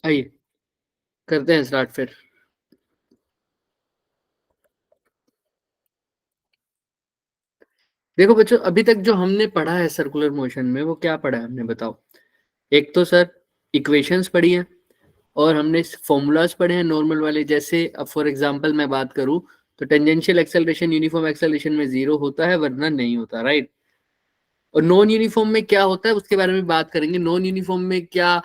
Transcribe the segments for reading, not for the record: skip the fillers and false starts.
आइए करते हैं स्टार्ट फिर। देखो बच्चों, अभी तक जो हमने पढ़ा है सर्कुलर मोशन में, वो क्या पढ़ा है हमने बताओ। एक तो सर इक्वेशंस पढ़ी है, और हमने फॉर्मूलाज पढ़े हैं नॉर्मल वाले। जैसे अब फॉर एग्जांपल मैं बात करूं तो टेंजेंशियल एक्सेलरेशन यूनिफॉर्म एक्सेलरेशन में 0 होता है, वरना नहीं होता, राइट। और नॉन यूनिफॉर्म में क्या होता है उसके बारे में बात करेंगे। नॉन यूनिफॉर्म में क्या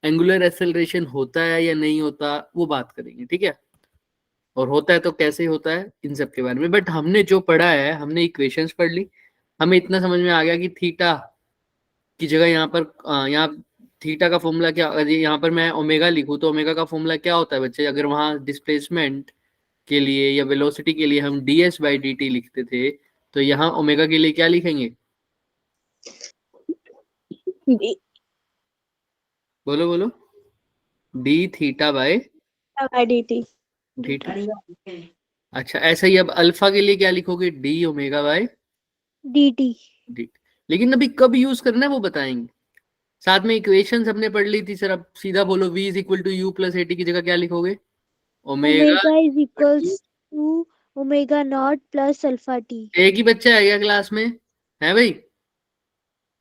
एंगुलर एक्सेलरेशन होता है या नहीं होता, वो बात करेंगे, ठीक है। और होता है तो कैसे होता है, इन सब के बारे में। बट हमने जो पढ़ा है, हमने इक्वेशंस पढ़ ली, हमें इतना समझ में आ गया कि थीटा की जगह यहाँ पर यहाँ थीटा का फॉर्मूला क्या, अगर यहाँ पर मैं ओमेगा लिखूं तो ओमेगा का फॉर्मूला क्या होता है बच्चे। अगर वहां डिस्प्लेसमेंट के लिए या वेलोसिटी के लिए हम ds बाई डी टी लिखते थे, तो यहाँ ओमेगा के लिए क्या लिखेंगे, बोलो बोलो। D theta by dt dt। अच्छा, ऐसा ही अब अल्फा के लिए क्या लिखोगे, D omega by dt D. लेकिन अभी कब यूज करना है वो बताएंगे। साथ में इक्वेशंस हमने पढ़ ली थी सर। अब सीधा बोलो, v is equal to u plus at की जगह क्या लिखोगे, omega. omega is equals to omega naught plus alpha t. एक ही बच्चा है क्या क्लास में, है भाई।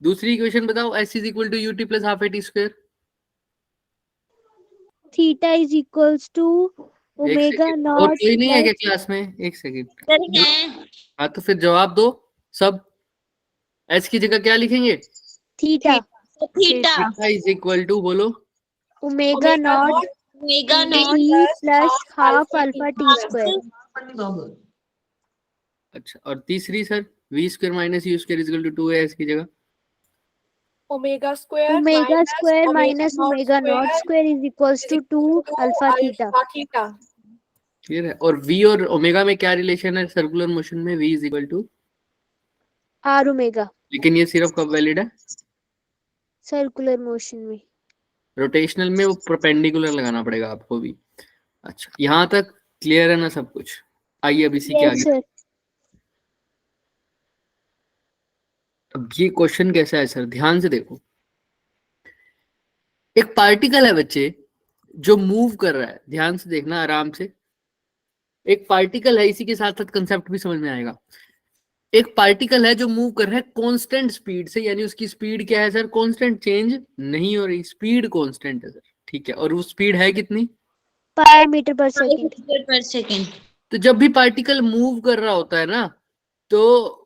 दूसरी इक्वेशन बताओ, s is equal to u t plus half a t square. theta is equals to एक omega सेकेंड, और naught कोई नहीं है क्या plus क्लास में, एक सेकेंड। हाँ तो फिर जवाब दो सब। s की जगह क्या लिखेंगे, theta theta theta is equal to, बोलो। omega naught omega t naught plus half alpha t square. अच्छा, और तीसरी sir, v square minus u square is equal to 2 है s की जगह। Omega square Omega square minus omega naught square is equals to 2 alpha theta. Theta. Clear है। और v और omega में क्या रिलेशन है सर्कुलर मोशन में, v is equal to r omega लेकिन ये सिर्फ कब वैलिड है, circular motion में. रोटेशनल में वो परपेंडिकुलर लगाना पड़ेगा आपको भी। अच्छा, यहाँ तक क्लियर है ना सब कुछ। आइए अब इसी के Yes आगे। sir. अब ये क्वेश्चन कैसा है सर, ध्यान से देखो। एक पार्टिकल है बच्चे जो मूव कर रहा है, ध्यान से देखना आराम से। एक पार्टिकल है, इसी के साथ साथ कंसेप्ट भी समझ में आएगा। एक पार्टिकल है जो मूव कर रहा है कांस्टेंट स्पीड से, यानी उसकी स्पीड क्या है सर, कांस्टेंट, चेंज नहीं हो रही, स्पीड कांस्टेंट है सर, ठीक है। और वो स्पीड है कितनी, Pi meter per second. पर सेकेंड। तो जब भी पार्टिकल मूव कर रहा होता है ना, तो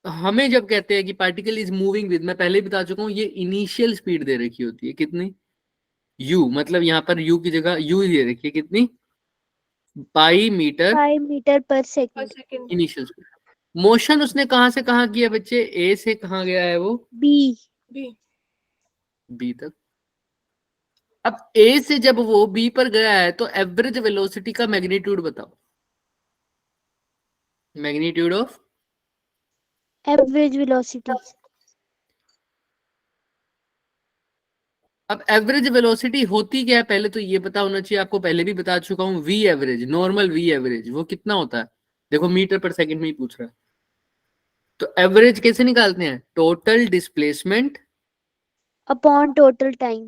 हमें जब कहते हैं कि पार्टिकल इज मूविंग विद, मैं पहले ही बता चुका हूं, ये इनिशियल स्पीड दे रखी होती है कितनी, u, मतलब यहाँ पर u की जगह u दे रखी है कितनी, pi metre Pi meter per second. Initial speed. Motion उसने कहां से कहां किया बच्चे, ए से कहां गया है वो, B. बी तक। अब ए से जब वो बी पर गया है तो एवरेज वेलोसिटी का मैग्नीट्यूड बताओ, मैग्नीट्यूड ऑफ Average velocity. अब एवरेज वेलोसिटी होती क्या है, पहले तो ये पता होना चाहिए आपको, पहले भी बता चुका हूं। V average, normal v average वो कितना होता है, देखो मीटर पर सेकंड में ही पूछ रहा है। तो एवरेज कैसे निकालते हैं, total displacement Upon total time.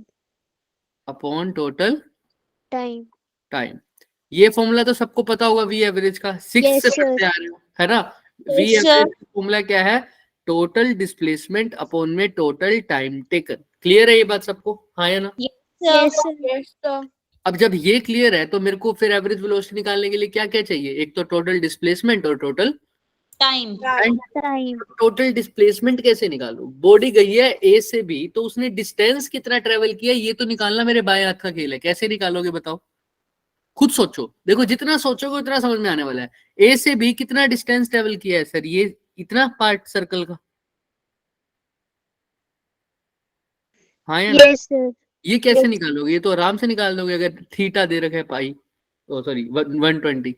Upon total Time. Time. ये फॉर्मूला तो सबको पता होगा वी एवरेज का, 6 Yes से sir. पढ़ते आ रहे हो, है ना। V Yes, sir. Average formula क्या है, टोटल डिस्प्लेसमेंट अपॉन में टोटल टाइम टेकन। क्लियर है ये बात सबको, हाँ या ना। Yes sir. अब जब ये क्लियर है तो मेरे को फिर एवरेज वेलोसिटी निकालने के लिए क्या क्या चाहिए, एक तो टोटल डिस्प्लेसमेंट और total time. Time. Time. Total displacement कैसे निकालू, बॉडी गई है ए से बी, तो उसने डिस्टेंस कितना ट्रेवल किया ये तो निकालना मेरे बाएं हाथ का खेल है। कैसे निकालोगे बताओ, खुद सोचो। देखो जितना सोचोगे उतना समझ में आने वाला है। ए से बी कितना डिस्टेंस ट्रेवल किया है सर, ये इतना पार्ट सर्कल का, हाँ या ना। Yes sir. ये कैसे निकालोगे, ये तो आराम से निकाल दोगे अगर थीटा दे रखा है पाई, ओ सॉरी 120।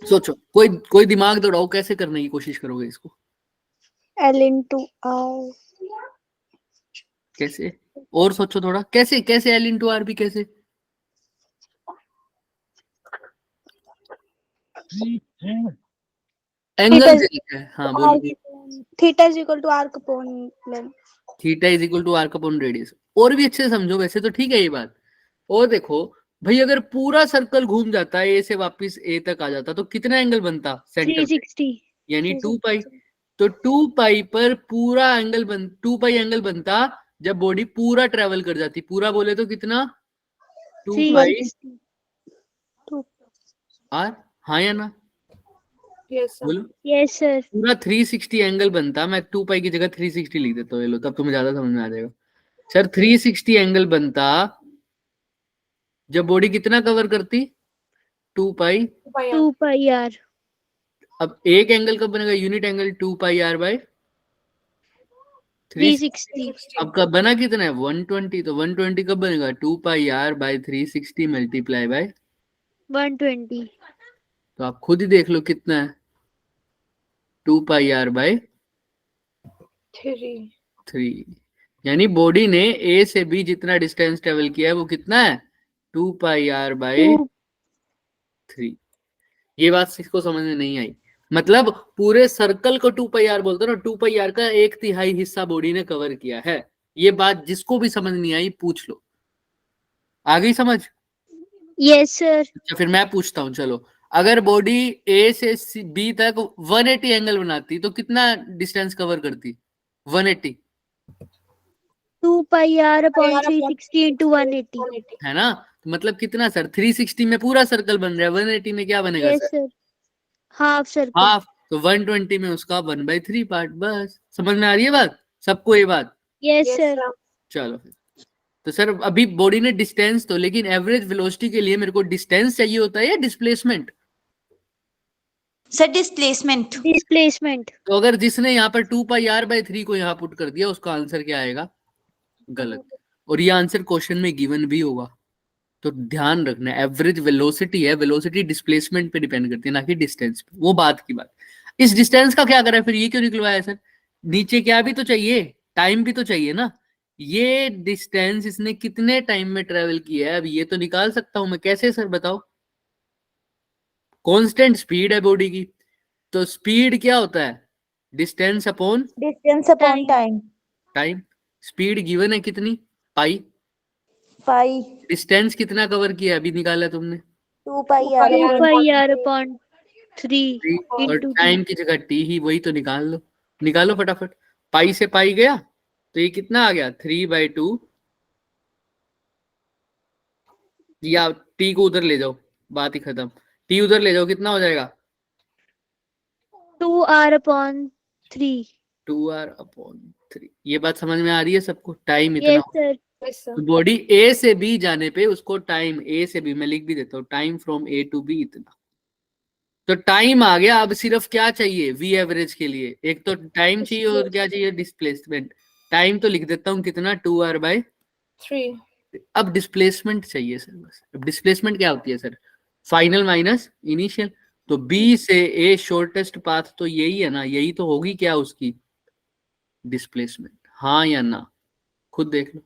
सोचो, कोई कोई दिमाग दौड़ाओ, कैसे करने की कोशिश करोगे इसको, L into R. कैसे, और सोचो थोड़ा, कैसे कैसे एल इंटू आर भी कैसे। एंगल से लिखा है, हाँ बोलो। Theta is equal to arc upon length. Theta is equal to arc upon radius. और भी अच्छे से समझो, वैसे तो ठीक है ये बात। और देखो भाई, अगर पूरा सर्कल घूम जाता है ए से वापस ए तक आ जाता तो कितना एंगल बनता सेंटर पे? 360 यानी 2 पाई। तो 2 पाई पर पूरा एंगल 2 पाई एंगल बनता जब बॉडी पूरा ट्रेवल कर जाती। पूरा बोले तो कितना? 2 पाई 360। आर। हाँ या ना? Yes, sir. बोलो। Yes sir. पूरा 360 एंगल बनता। मैं 2 पाई की जगह 360 लिख देता हूँ, ये लो, तब तुम्हें ज्यादा समझ में आ जाएगा। सर 360 एंगल बनता जब बॉडी कितना कवर करती? 2 पाई। 2 pi are. अब एक एंगल कब बनेगा? Unit angle 2 pi r by 360। अब कब बना कितना है? 120। तो 120 कब बनेगा? 2 pi r by 360 multiply by 120। तो आप खुद ही देख लो कितना है। 2 पाई आर बाय 3। यानी बॉडी ने ए से बी जितना डिस्टेंस ट्रेवल किया है वो कितना है? 2 पाई आर बाय 3। ये बात किसको समझ में नहीं आई? मतलब पूरे सर्कल को 2 पाई आर बोलते हो ना, 2 पाई आर का 1/3 हिस्सा बॉडी ने कवर किया है। ये बात जिसको भी समझ नहीं आई पूछ लो। आ गई समझ? Yes sir. अच्छा फिर मैं पूछता हूँ, चलो। अगर बॉडी ए से बी तक 180 एंगल बनाती तो कितना डिस्टेंस कवर करती? 180 2 पाई आर अपॉन 360 into 180। है ना? तो मतलब कितना सर? 360 में पूरा सर्कल बन रहा है, 180 में क्या बनेगा yes sir? Sir, half circle. Half. तो 120 में उसका 1/3 पार्ट। बस समझ में आ रही है बात सबको ये बात? Yes sir. चलो फिर। तो सर अभी बॉडी ने डिस्टेंस तो, लेकिन एवरेज वेलोसिटी के लिए मेरे को डिस्टेंस चाहिए होता है या डिस्प्लेसमेंट? Sir, displacement. डिस्प्लेसमेंट। तो अगर जिसने यहाँ पर 2 पाई आर बाय 3 को यहाँ पुट कर दिया उसका आंसर क्या आएगा? गलत। और ये आंसर क्वेश्चन में गिवन भी होगा। तो ध्यान रखना, एवरेज वेलोसिटी है, वेलोसिटी डिस्प्लेसमेंट पे डिपेंड करती है ना कि डिस्टेंस पे। वो बात की बात। इस डिस्टेंस का क्या करा है फिर? ये क्यों निकलवाया सर? नीचे क्या भी तो चाहिए, टाइम भी तो चाहिए ना। ये डिस्टेंस इसने कितने टाइम में ट्रेवल किया है अब ये तो निकाल सकता हूं मैं। कैसे सर बताओ? कांस्टेंट स्पीड है बॉडी की, तो स्पीड क्या होता है? Distance upon Time. Time. Speed given है कितनी? पाई। Pi. डिस्टेंस कितना कवर किया अभी निकाला तुमने? 2 pi 2 पाई आर अपॉन 3 और into टाइम की जगह टी ही, वही तो निकाल लो। निकालो फटाफट। पाई से पाई गया तो ये कितना आ गया? 3/2। या टी को उधर ले जाओ, बात ही खत्म। टी उधर ले जाओ, कितना हो जाएगा? 2 आर अपॉन 3। 2r/3। ये बात समझ में आ रही है सबको? टाइम इतना। Yes sir. तो बॉडी ए से बी जाने पे उसको टाइम, ए से बी मैं लिख भी देता हूँ, time from A to B इतना। तो टाइम आ गया। अब सिर्फ क्या चाहिए वी एवरेज के लिए? एक तो टाइम चाहिए और क्या चाहिए? डिस्प्लेसमेंट। टाइम तो लिख देता हूँ कितना? 2r/3। अब डिस्प्लेसमेंट चाहिए सर बस। अब डिस्प्लेसमेंट क्या होती है सर? Final minus initial. तो बी से ए शॉर्टेस्ट पाथ तो यही है ना, यही तो होगी क्या उसकी डिस्प्लेसमेंट? हाँ या ना? खुद देख लो,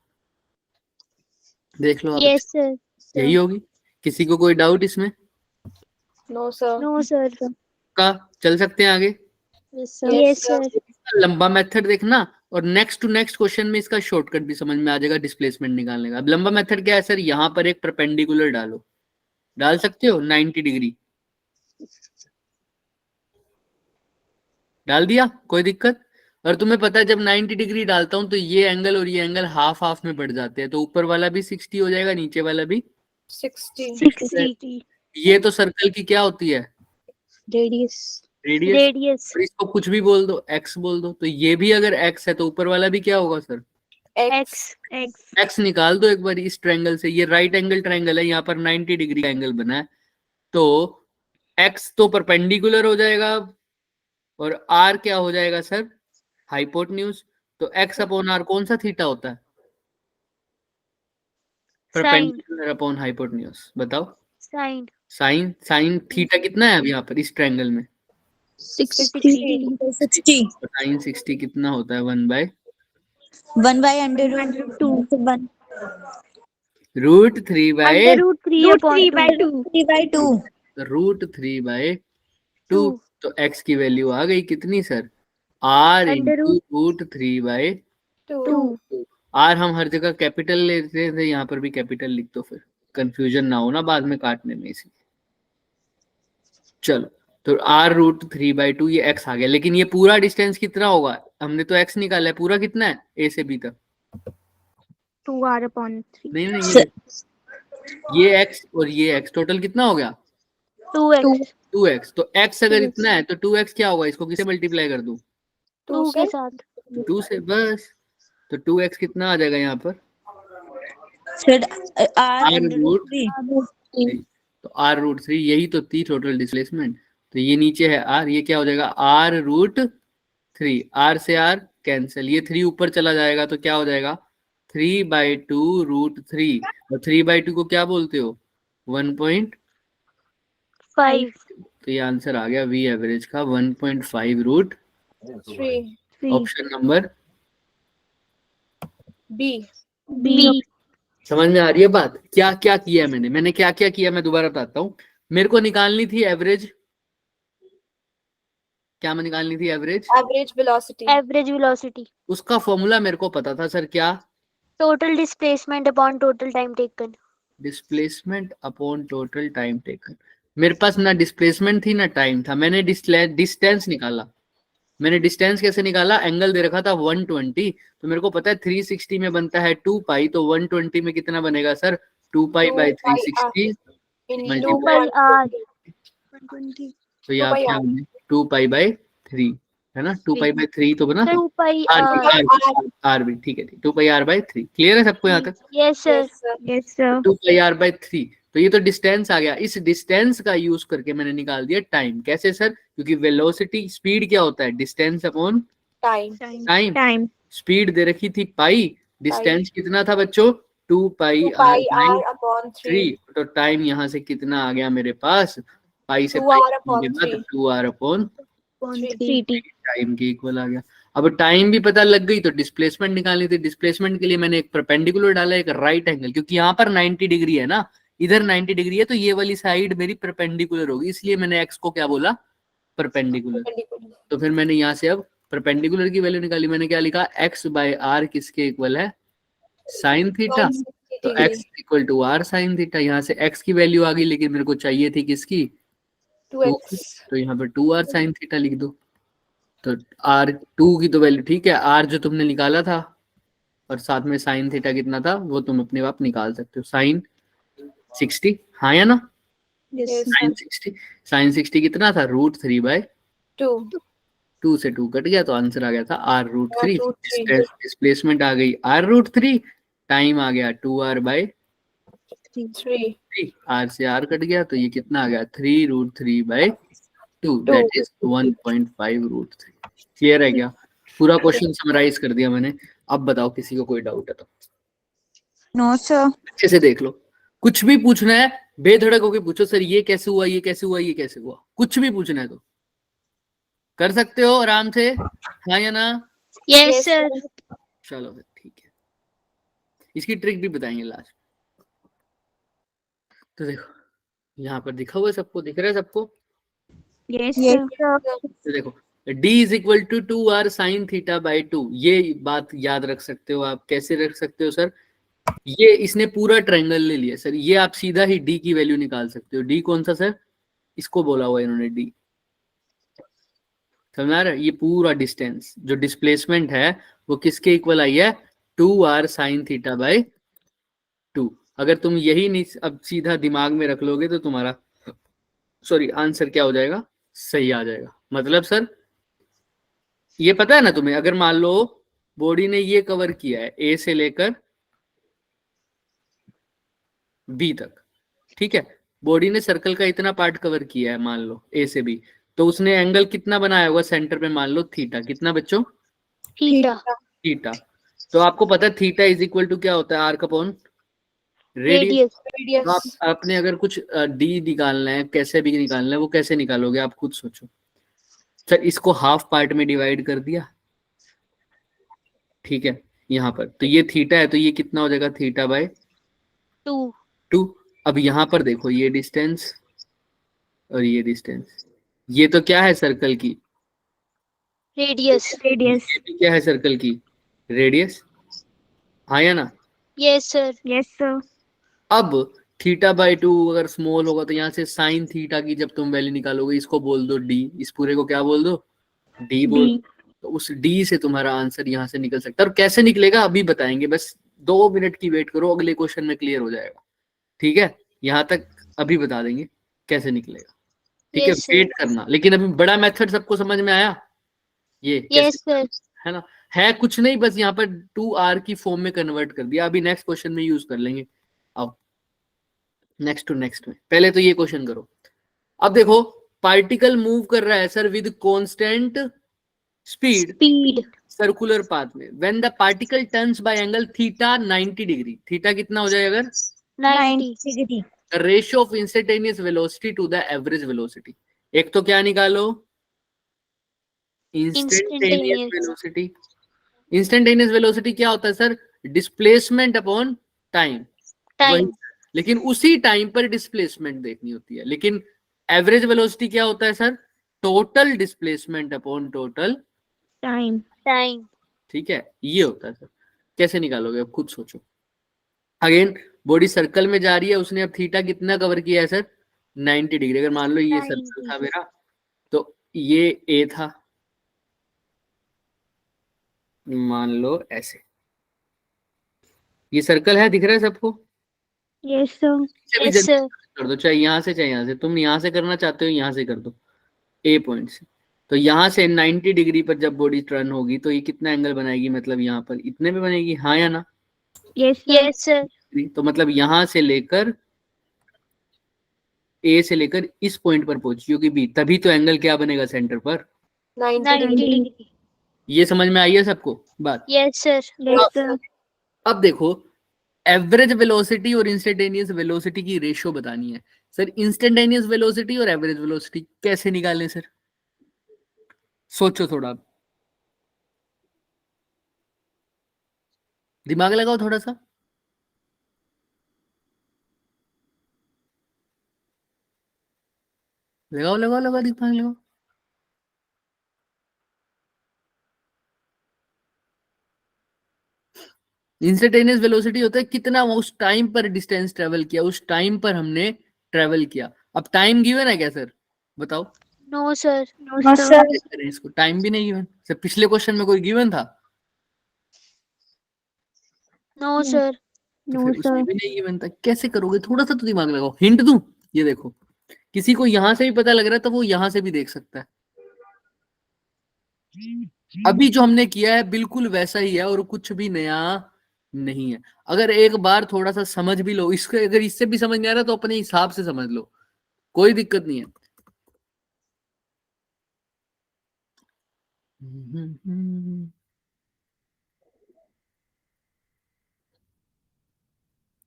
देख लो आप। Yes sir. यही होगी। किसी को कोई डाउट इसमें? No, sir. No sir. का चल सकते हैं आगे? Yes sir. लंबा मेथड देखना और नेक्स्ट टू नेक्स्ट क्वेश्चन में इसका शॉर्टकट भी समझ में आ जाएगा डिस्प्लेसमेंट निकालने का। अब लंबा मेथड क्या है सर? यहाँ पर एक परपेंडिकुलर डालो, डाल सकते हो 90 डिग्री। डाल दिया? कोई दिक्कत? और तुम्हें पता है जब 90 डिग्री डालता हूं तो ये एंगल और ये एंगल हाफ हाफ में बढ़ जाते हैं, तो ऊपर वाला भी 60 हो जाएगा, नीचे वाला भी 60। ये तो सर्कल की क्या होती है? रेडियस। रेडियस। और इसको कुछ भी बोल दो, एक्स बोल दो। तो ये भी अगर एक्स है तो ऊपर वाला भी क्या होगा सर? एक्स। एक्स निकाल दो एक बार इस ट्रायंगल से। ये राइट एंगल ट्रायंगल है, यहाँ पर 90 डिग्री का एंगल बना है, तो एक्स तो परपेंडिकुलर हो जाएगा और आर क्या हो जाएगा सर? हाइपोटेन्यूज। तो एक्स अपॉन आर कौन सा थीटा होता है? Perpendicular upon hypotenuse. बताओ। साइन। साइन थीटा कितना है अब यहाँ पर इस ट्रायंगल में? 60। तो साइन 60 कितना होता है? 1/√2 √3/2। तो एक्स की वैल्यू आ गई कितनी sir? R Under into root 3 by 2. R हम हर जगह कैपिटल लेते थे, यहाँ पर भी कैपिटल लिख दो, फिर कंफ्यूजन ना हो ना बाद में काटने में इसी। चलो तो आर रूट 3/2 ये एक्स आ गया, लेकिन ये पूरा डिस्टेंस कितना होगा, हमने तो एक्स निकाला है, पूरा कितना है ए से बी तक? 2r/3. नहीं नहीं, ये एक्स और ये एक्स टोटल कितना हो गया? 2x. 2x। तो x अगर 2x. इतना है तो 2x क्या होगा, इसको किसे मल्टीप्लाई कर दूं? 2 के साथ. 2 से, बस। तो 2x कितना आ जाएगा यहाँ पर? Said R r under root root 3. 3। तो r रूट 3 यही तो थी टोटल डिस्प्लेसमेंट। तो ये नीचे है r, ये क्या हो जाएगा r रूट 3, r से r कैंसिल, ये 3 ऊपर चला जाएगा तो क्या हो जाएगा 3/2 रूट 3। और 3/2 को क्या बोलते हो? 1.5। 5. तो ये आंसर आ गया वी एवरेज का 1.5 root 3. Option number B. B. समझ में आ रही है बात? क्या क्या किया मैंने क्या क्या किया, मैं दोबारा बताता हूँ। मेरे को निकालनी थी एवरेज, क्या मैं निकालनी थी average? Average velocity. Average velocity. उसका फॉर्मूला मेरे को पता था सर, क्या? Total displacement upon total time taken. Displacement upon total time taken. मेरे पास ना डिस्प्लेसमेंट थी ना टाइम था, मैंने डिस्टेंस निकाला। मैंने डिस्टेंस कैसे निकाला? एंगल दे रखा था 120, तो मेरे को पता है 360 में बनता है 2 पाई, तो 120 में कितना बनेगा sir? 2 pi by 360 Into 2 pi r. 120. तो यहाँ क्या बने 2 पाई बाई 3, है ना? 2 पाई बाई 3 तो बना 2 pi आर r. आर भी ठीक है, 2 पाई आर बाई 3। क्लियर है सबको यहाँ तक? Yes sir. Yes, sir. Yes sir. 2 pi r by 3। तो ये तो डिस्टेंस आ गया, इस डिस्टेंस का यूज करके मैंने निकाल दिया टाइम। कैसे सर? क्योंकि वेलोसिटी स्पीड क्या होता है? Distance upon Time. Time. Speed दे रखी थी पाई, डिस्टेंस कितना था बच्चों? 2 pi 2 r pi by R upon 3. 3। तो टाइम यहाँ से कितना आ गया मेरे पास? पाई से 2R upon 3. 2r upon 3t. Time के इक्वल आ गया। अब टाइम भी पता लग गई तो डिस्प्लेसमेंट निकालनी थी। डिस्प्लेसमेंट के लिए मैंने एक परपेंडिकुलर डाला, एक राइट एंगल, क्योंकि यहाँ पर 90 डिग्री है ना, इधर 90 डिग्री है, तो ये वाली साइड मेरी परपेंडिकुलर होगी, इसलिए मैंने एक्स को क्या बोला? परपेंडिकुलर। तो फिर मैंने यहाँ से अब परपेंडिकुलर की वैल्यू निकाली। मैंने क्या लिखा? एक्स बाय आर किसके इक्वल है? Sine theta. तो x equal to r sine theta. यहाँ से एक्स की वैल्यू आ गई, लेकिन मेरे को चाहिए थी किसकी? 2x. तो यहाँ पर 2r साइन थीटा लिख दो। तो r2 की तो वैल्यू ठीक है, r जो तुमने निकाला था और साथ में साइन थीटा कितना था वो तुम अपने आप निकाल सकते हो, साइन 60, हाँ या ना? Yes. साइन 60 कितना था? रूट 3/2। 2. 2 से 2 कट गया तो आंसर आ गया था r root 3। R root 3. Displacement आ गई r रूट 3, टाइम आ गया 2r/3। 3. r से r कट गया तो ये कितना आ गया? 3 root 3/2, that is 1.5 root 3। Clear है क्या? पूरा क्वेश्चन समराइज कर दिया मैंने। अब बताओ किसी को कोई डाउट है तो? No, sir. अच्छे से देख लो, कुछ भी पूछना है बेधड़क होके पूछो, सर ये कैसे हुआ, ये कैसे हुआ, ये कैसे हुआ, कुछ भी पूछना है तो कर सकते हो आराम से, हाँ या ना? Yes sir. चलो फिर ठीक है, इसकी ट्रिक भी बताएंगे लास्ट। तो देखो यहाँ पर दिखा हुआ है, सबको दिख रहा है सबको? Yes sir. तो देखो d is equal to 2r sine theta by 2, ये बात याद रख सकते हो आप। कैसे रख सकते हो सर? ये इसने पूरा ट्रायंगल ले लिया सर, ये आप सीधा ही d की वैल्यू निकाल सकते हो। d कौन सा सर? इसको बोला हुआ इन्होंने d, समझ आ रहा है? ये पूरा डिस्टेंस जो डिस्प्लेसमेंट है वो किसके इक्वल आई है? 2r sine theta by 2। अगर तुम यही नहीं अब सीधा दिमाग में रख लोगे तो तुम्हारा आंसर क्या हो जाएगा? सही आ जाएगा। मतलब सर ये पता है ना तुम्हें, अगर मान लो बॉडी ने ये कवर किया है ए से लेकर बी तक, ठीक है, बॉडी ने सर्कल का इतना पार्ट कवर किया है मान लो ए से बी, तो उसने एंगल कितना बनाया होगा सेंटर पे? मान लो थीटा। कितना बच्चों? Theta. थीटा। तो आपको पता है थीटा इज इक्वल टू क्या होता है? Arc upon radius. Radius. तो आपने अगर कुछ डी निकालना है, कैसे भी निकालना है, वो कैसे निकालोगे आप खुद सोचो। सर इसको हाफ पार्ट में डिवाइड कर दिया, ठीक है, यहाँ पर तो ये थीटा है, तो ये कितना हो जाएगा? Theta by 2. अब यहाँ पर देखो ये डिस्टेंस और ये डिस्टेंस, ये तो क्या है सर्कल की? रेडियस। रेडियस। ये भी क्या है सर्कल की? रेडियस, हाँ या ना? Yes sir. Yes sir. अब θ/2 अगर स्मॉल होगा तो यहाँ से साइन थीटा की जब तुम वैल्यू निकालोगे, इसको बोल दो डी, इस पूरे को क्या बोल दो? डी बोल। डी। तो उस डी से तुम्हारा आंसर यहाँ से निकल सकता है। और कैसे निकलेगा अभी बताएंगे, बस 2 मिनट की वेट करो, अगले क्वेश्चन में क्लियर हो जाएगा। ठीक है, यहाँ तक अभी बता देंगे कैसे निकलेगा। ठीक है, यस सर। वेट करना। लेकिन अभी बड़ा मेथड सबको समझ में आया? ये कैसे, यस सर। है ना? है कुछ नहीं, बस यहाँ पर 2r की फॉर्म में कन्वर्ट कर दिया। अभी नेक्स्ट क्वेश्चन में यूज कर लेंगे। आओ नेक्स्ट टू नेक्स्ट में, पहले तो ये क्वेश्चन करो। अब देखो, पार्टिकल मूव कर रहा है sir with constant speed speed circular path में, when the particle turns by angle theta 90 degree. Theta कितना हो जाएगा अगर? 90 degree. Ratio of instantaneous velocity to the average velocity. एक तो क्या निकालो? Instantaneous instantaneous velocity. Instantaneous velocity क्या होता है सर? Displacement upon time. वही, टाइम। लेकिन उसी टाइम पर डिस्प्लेसमेंट देखनी होती है। लेकिन एवरेज वेलोसिटी क्या होता है sir? Total displacement upon total time. Time. ठीक है, ये होता है सर। कैसे निकालोगे अब खुद सोचो। अगेन, बॉडी सर्कल में जा रही है, उसने अब थीटा कितना कवर किया है सर? 90 डिग्री। अगर मान लो ये सर्कल 90 था मेरा, तो ये ए था, मान लो ऐसे। ये सर्कल है, दिख रहा है सबको? Yes sir. इसे भी यस जल्दी सर। कर दो, चाहे यहाँ से चाहे यहाँ से। तुम यहाँ से करना चाहते हो, यहाँ से कर दो, ए पॉइंट से। तो यहाँ से 90 डिग्री पर जब बॉडी टर्न होगी तो ये कितना एंगल बनाएगी? मतलब यहाँ पर इतने में बनेगी, हाँ या ना? Yes sir. Yes sir. तो मतलब यहाँ से लेकर ए से लेकर इस पॉइंट पर पहुंची होगी बी, तभी तो एंगल क्या बनेगा सेंटर पर? 90 डिग्री। ये समझ में आई है सबको बात? Yes sir. Yes sir. अब देखो, एवरेज वेलोसिटी और इंस्टेंटेनियस वेलोसिटी की रेशियो बतानी है सर। इंस्टेंटेनियस वेलोसिटी और एवरेज वेलोसिटी कैसे निकालें सर? सोचो थोड़ा, दिमाग लगाओ थोड़ा सा। लगाओ लगाओ लगाओ, दिमाग लगाओ। इंस्टेंटेनियस वेलोसिटी होता है कितना उस टाइम पर डिस्टेंस ट्रेवल किया, उस टाइम पर हमने ट्रेवल किया। अब टाइम गिवन है क्या सर? बताओ। No sir. No sir. Check करें इसको, टाइम भी नहीं गिवन सर। पिछले क्वेश्चन में कोई गिवन था? No sir. तो नो फिर सर। उसमें भी नहीं गिवन था, कैसे करोगे? थोड़ा सा तो दिमाग लगाओ। हिंट दूं? ये देखो, किसी को यहां से भी पता लग रहा है तो वो यहां से भी देख सकता है। अभी जो हमने किया है बिल्कुल वैसा ही है और कुछ भी नया नहीं है। अगर एक बार थोड़ा सा समझ भी लो इसको, अगर इससे भी समझ नहीं आ रहा तो अपने हिसाब से समझ लो, कोई दिक्कत नहीं है।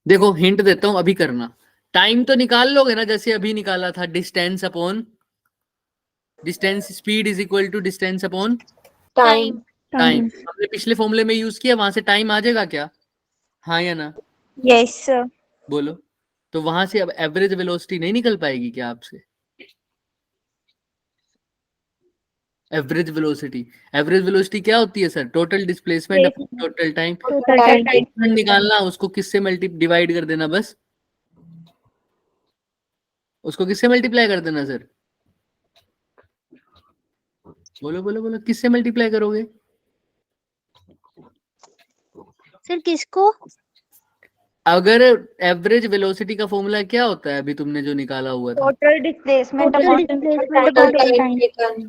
देखो हिंट देता हूं, अभी करना। टाइम तो निकाल लोगे ना, जैसे अभी निकाला था, distance upon distance, speed is equal to distance upon time. Time. Time. हमने पिछले फॉर्मूले में यूज किया, वहां से टाइम आ जाएगा क्या? हाँ या ना? Yes sir. बोलो। तो वहां से अब एवरेज वेलोसिटी नहीं निकल पाएगी क्या आपसे? एवरेज वेलोसिटी, एवरेज वेलोसिटी क्या होती है sir? Total displacement upon total time. Total time. निकालना, उसको किससे मल्टी डिवाइड कर देना बस। उसको किससे मल्टीप्लाई कर देना सर? बोलो बोलो बोलो, किससे मल्टीप्लाई करोगे? सर किसको? अगर एवरेज वेलोसिटी का फॉर्मूला क्या होता है अभी तुमने जो निकाला हुआ था? Total displacement total upon displacement total upon time.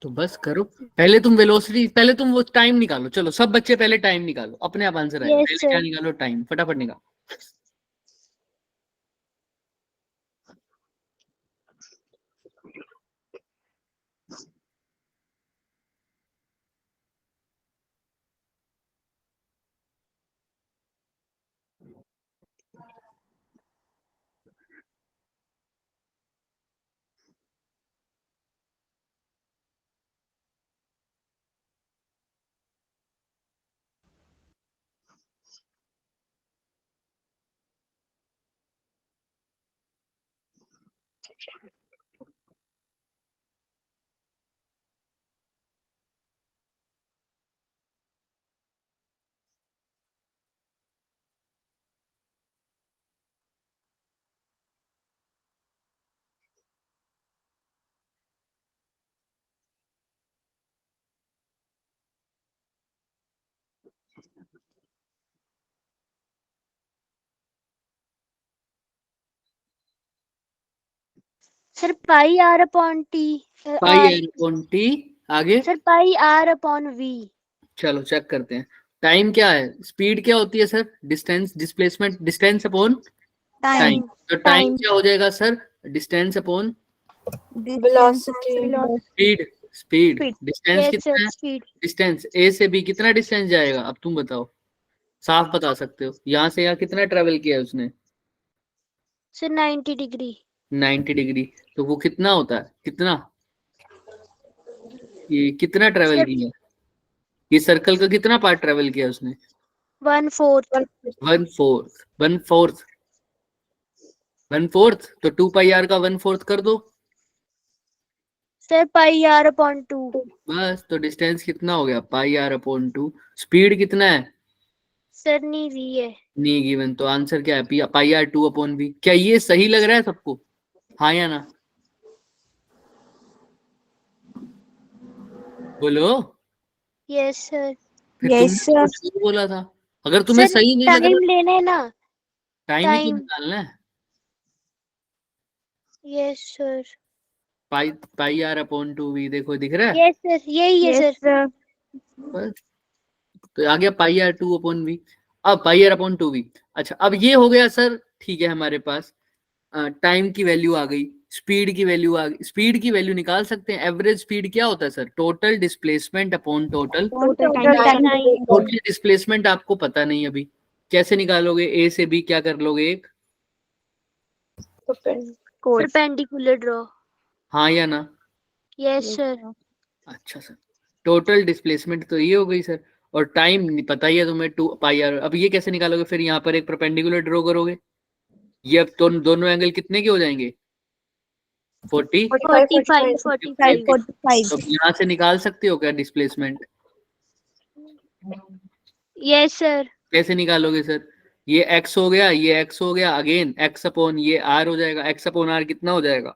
तो बस करो, पहले तुम वेलोसिटी, पहले तुम वो टाइम निकालो। चलो सब बच्चे पहले टाइम निकालो, अपने आप आंसर आएगा। यस पहले क्या सर। निकालो? टाइम, फटाफट निकालो। Sir pi r upon t. Pi r upon t. आगे sir pi r upon v. चलो चेक करते हैं। टाइम क्या है, स्पीड क्या होती है sir, distance displacement, distance upon time. तो टाइम क्या हो जाएगा sir, distance upon velocity speed. Speed distance yes कितना सर है, स्पीड। डिस्टेंस ए से बी कितना डिस्टेंस जाएगा, अब तुम बताओ, साफ बता सकते हो, यहाँ से यहाँ कितना ट्रेवल किया है उसने, सर 90 डिग्री। 90 डिग्री। तो वो कितना होता है, कितना, ये कितना ट्रेवल सर किया, ये सर्कल का कितना पार्ट ट्रेवल किया उसने, 1/4। 1/4। 1/4 1/4, तो 2πr का 1/4 कर दो सर पाई आर अपॉन 2। बस। तो डिस्टेंस कितना हो गया, पाई आर अपॉन 2। स्पीड कितना है, सर नहीं वी है। नहीं गिवन, तो आंसर क्या है, पाई आर 2 अपॉन वी। क्या ये सही लग रहा है सबको, हाँ या ना, बोलो। Yes sir. फिर यस तुमने सर कुछ और बोला था, अगर तुम्हें सर सही नहीं लग टाइम रहा, लेना है ना। टाइम ही क्यों टाइम। निकालना है। Yes sir. Pi pi r upon 2 v, देखो दिख रहा है यस सर यही है यस सर। सर बस। तो आ गया पाई आर 2 अपॉन वी। अब पाई आर अपॉन 2 वी। अच्छा अब ये हो गया सर, ठीक है, हमारे पास टाइम की वैल्यू आ गई, स्पीड की वैल्यू आ गई। स्पीड की वैल्यू निकाल सकते हैं, एवरेज स्पीड क्या होता है sir, total displacement upon total. Time. Total displacement आपको पता नहीं अभी, कैसे निकालोगे, ए से बी क्या कर लोगे, एक परपेंडिकुलर ड्रॉ। हाँ या ना। Yes sir. अच्छा सर, टोटल डिस्प्लेसमेंट तो ये हो गई सर, और टाइम नहीं पता ही है तुम्हें, 2πr। अब ये कैसे निकालोगे, फिर यहाँ पर एक परपेंडिकुलर ड्रॉ करोगे, ये अब तो दोनों एंगल कितने के हो जाएंगे, 40। 45। तो यहाँ से निकाल सकते हो क्या डिस्प्लेसमेंट, यस सर। कैसे निकालोगे सर, ये x हो गया, ये x हो गया, अगेन x अपॉन ये r हो जाएगा, x अपॉन r कितना हो जाएगा,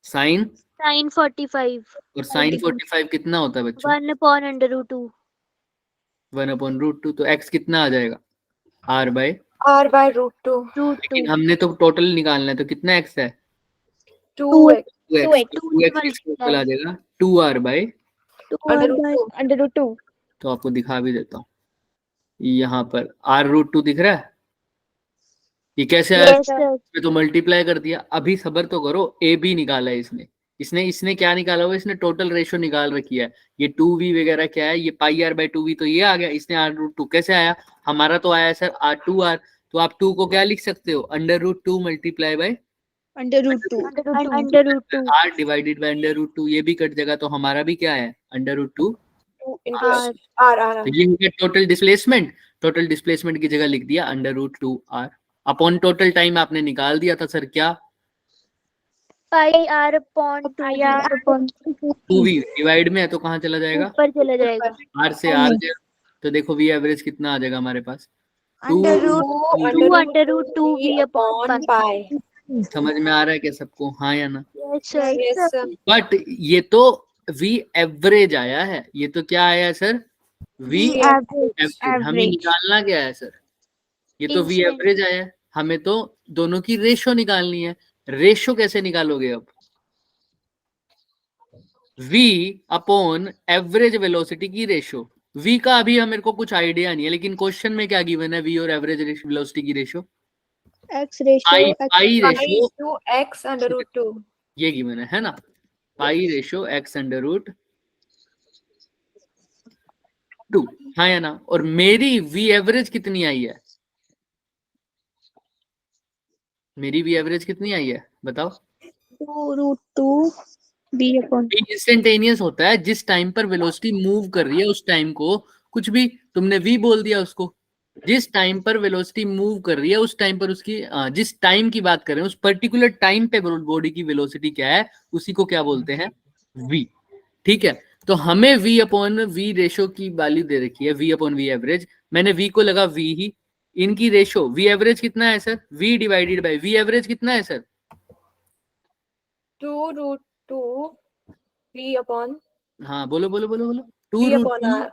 साइन, साइन 45। और साइन 45 कितना होता है बच्चों, 1/√2। 1/√2। तो x कितना आ जाएगा, r बाय, r/√2 लेकिन हमने तो टोटल निकालना है, तो कितना x है, 2x 2x। 2x किसके इक्वल आ जाएगा, 2r बाय, √2 तो आपको दिखा भी देता हूँ, यहाँ पर r√2 दिख रहा है, ये कैसे आया, यस सर। इसमें तो मल्टीप्लाई कर दिया। अभी सबर तो करो, ए बी निकाला है इसने, इसने इसने क्या निकाला हुआ, इसने टोटल रेशियो निकाल रखी है। ये 2v वगैरह क्या है, ये पाई आर बाय 2v, तो ये आ गया, इसने r√2 कैसे आया, हमारा तो आया सर r2r। तो आप 2 को क्या लिख सकते हो, √2 multiply by √2 √2। r divided by √2, ये भी कट जाएगा, तो हमारा भी क्या है, √2। r तो ये हो गया टोटल डिस्प्लेसमेंट। टोटल डिस्प्लेसमेंट की जगह लिख दिया √2r अपॉन टोटल टाइम आपने निकाल दिया था सर, क्या, पाई आर अपॉन 2v डिवाइड में है तो कहाँ चला जाएगा, ऊपर चला जाएगा। r से r गया, तो देखो v एवरेज कितना आ जाएगा हमारे पास, 2 2/√2v अपॉन पाई। समझ में आ रहा है क्या सबको, हाँ या ना। Yes sir. बट ये तो v एवरेज आया है, ये तो क्या आया है सर, v एवरेज। हमें निकालना क्या है सर, ये तो v Instant। एवरेज आया है, हमें तो दोनों की रेशो निकालनी है। रेशो कैसे निकालोगे अब, v अपॉन एवरेज वेलोसिटी की रेशो। v का अभी मेरे को कुछ आइडिया नहीं है, लेकिन क्वेश्चन में क्या गिवन है, v और एवरेज वेलोसिटी की रेशो, पाई रेशो x/√2 ये गिवन है ना, पाई रेशो x/√2, हाँ या ना। और मेरी v एवरेज कितनी आई है, मेरी v एवरेज कितनी आई है बताओ। इंस्टेंटेनियस होता है, जिस टाइम पर वेलोसिटी मूव कर रही है उस टाइम को, कुछ भी तुमने v बोल दिया उसको, जिस टाइम पर वेलोसिटी मूव कर रही है उस टाइम पर उसकी जिस टाइम की बात कर रहे हैं उस पर्टिकुलर टाइम पे बॉडी की वेलोसिटी क्या है, उसी को क्या बोलते हैं, v। ठीक है, तो हमें v अपॉन वी रेशो की वैल्यू दे रखी है, v अपॉन वी एवरेज, मैंने v को लगा v ही, इनकी रेशो v एवरेज कितना है sir, v divided by v average कितना है सर, 2√2 v अपॉन हाँ बोलो बोलो बोलो बोलो, v upon r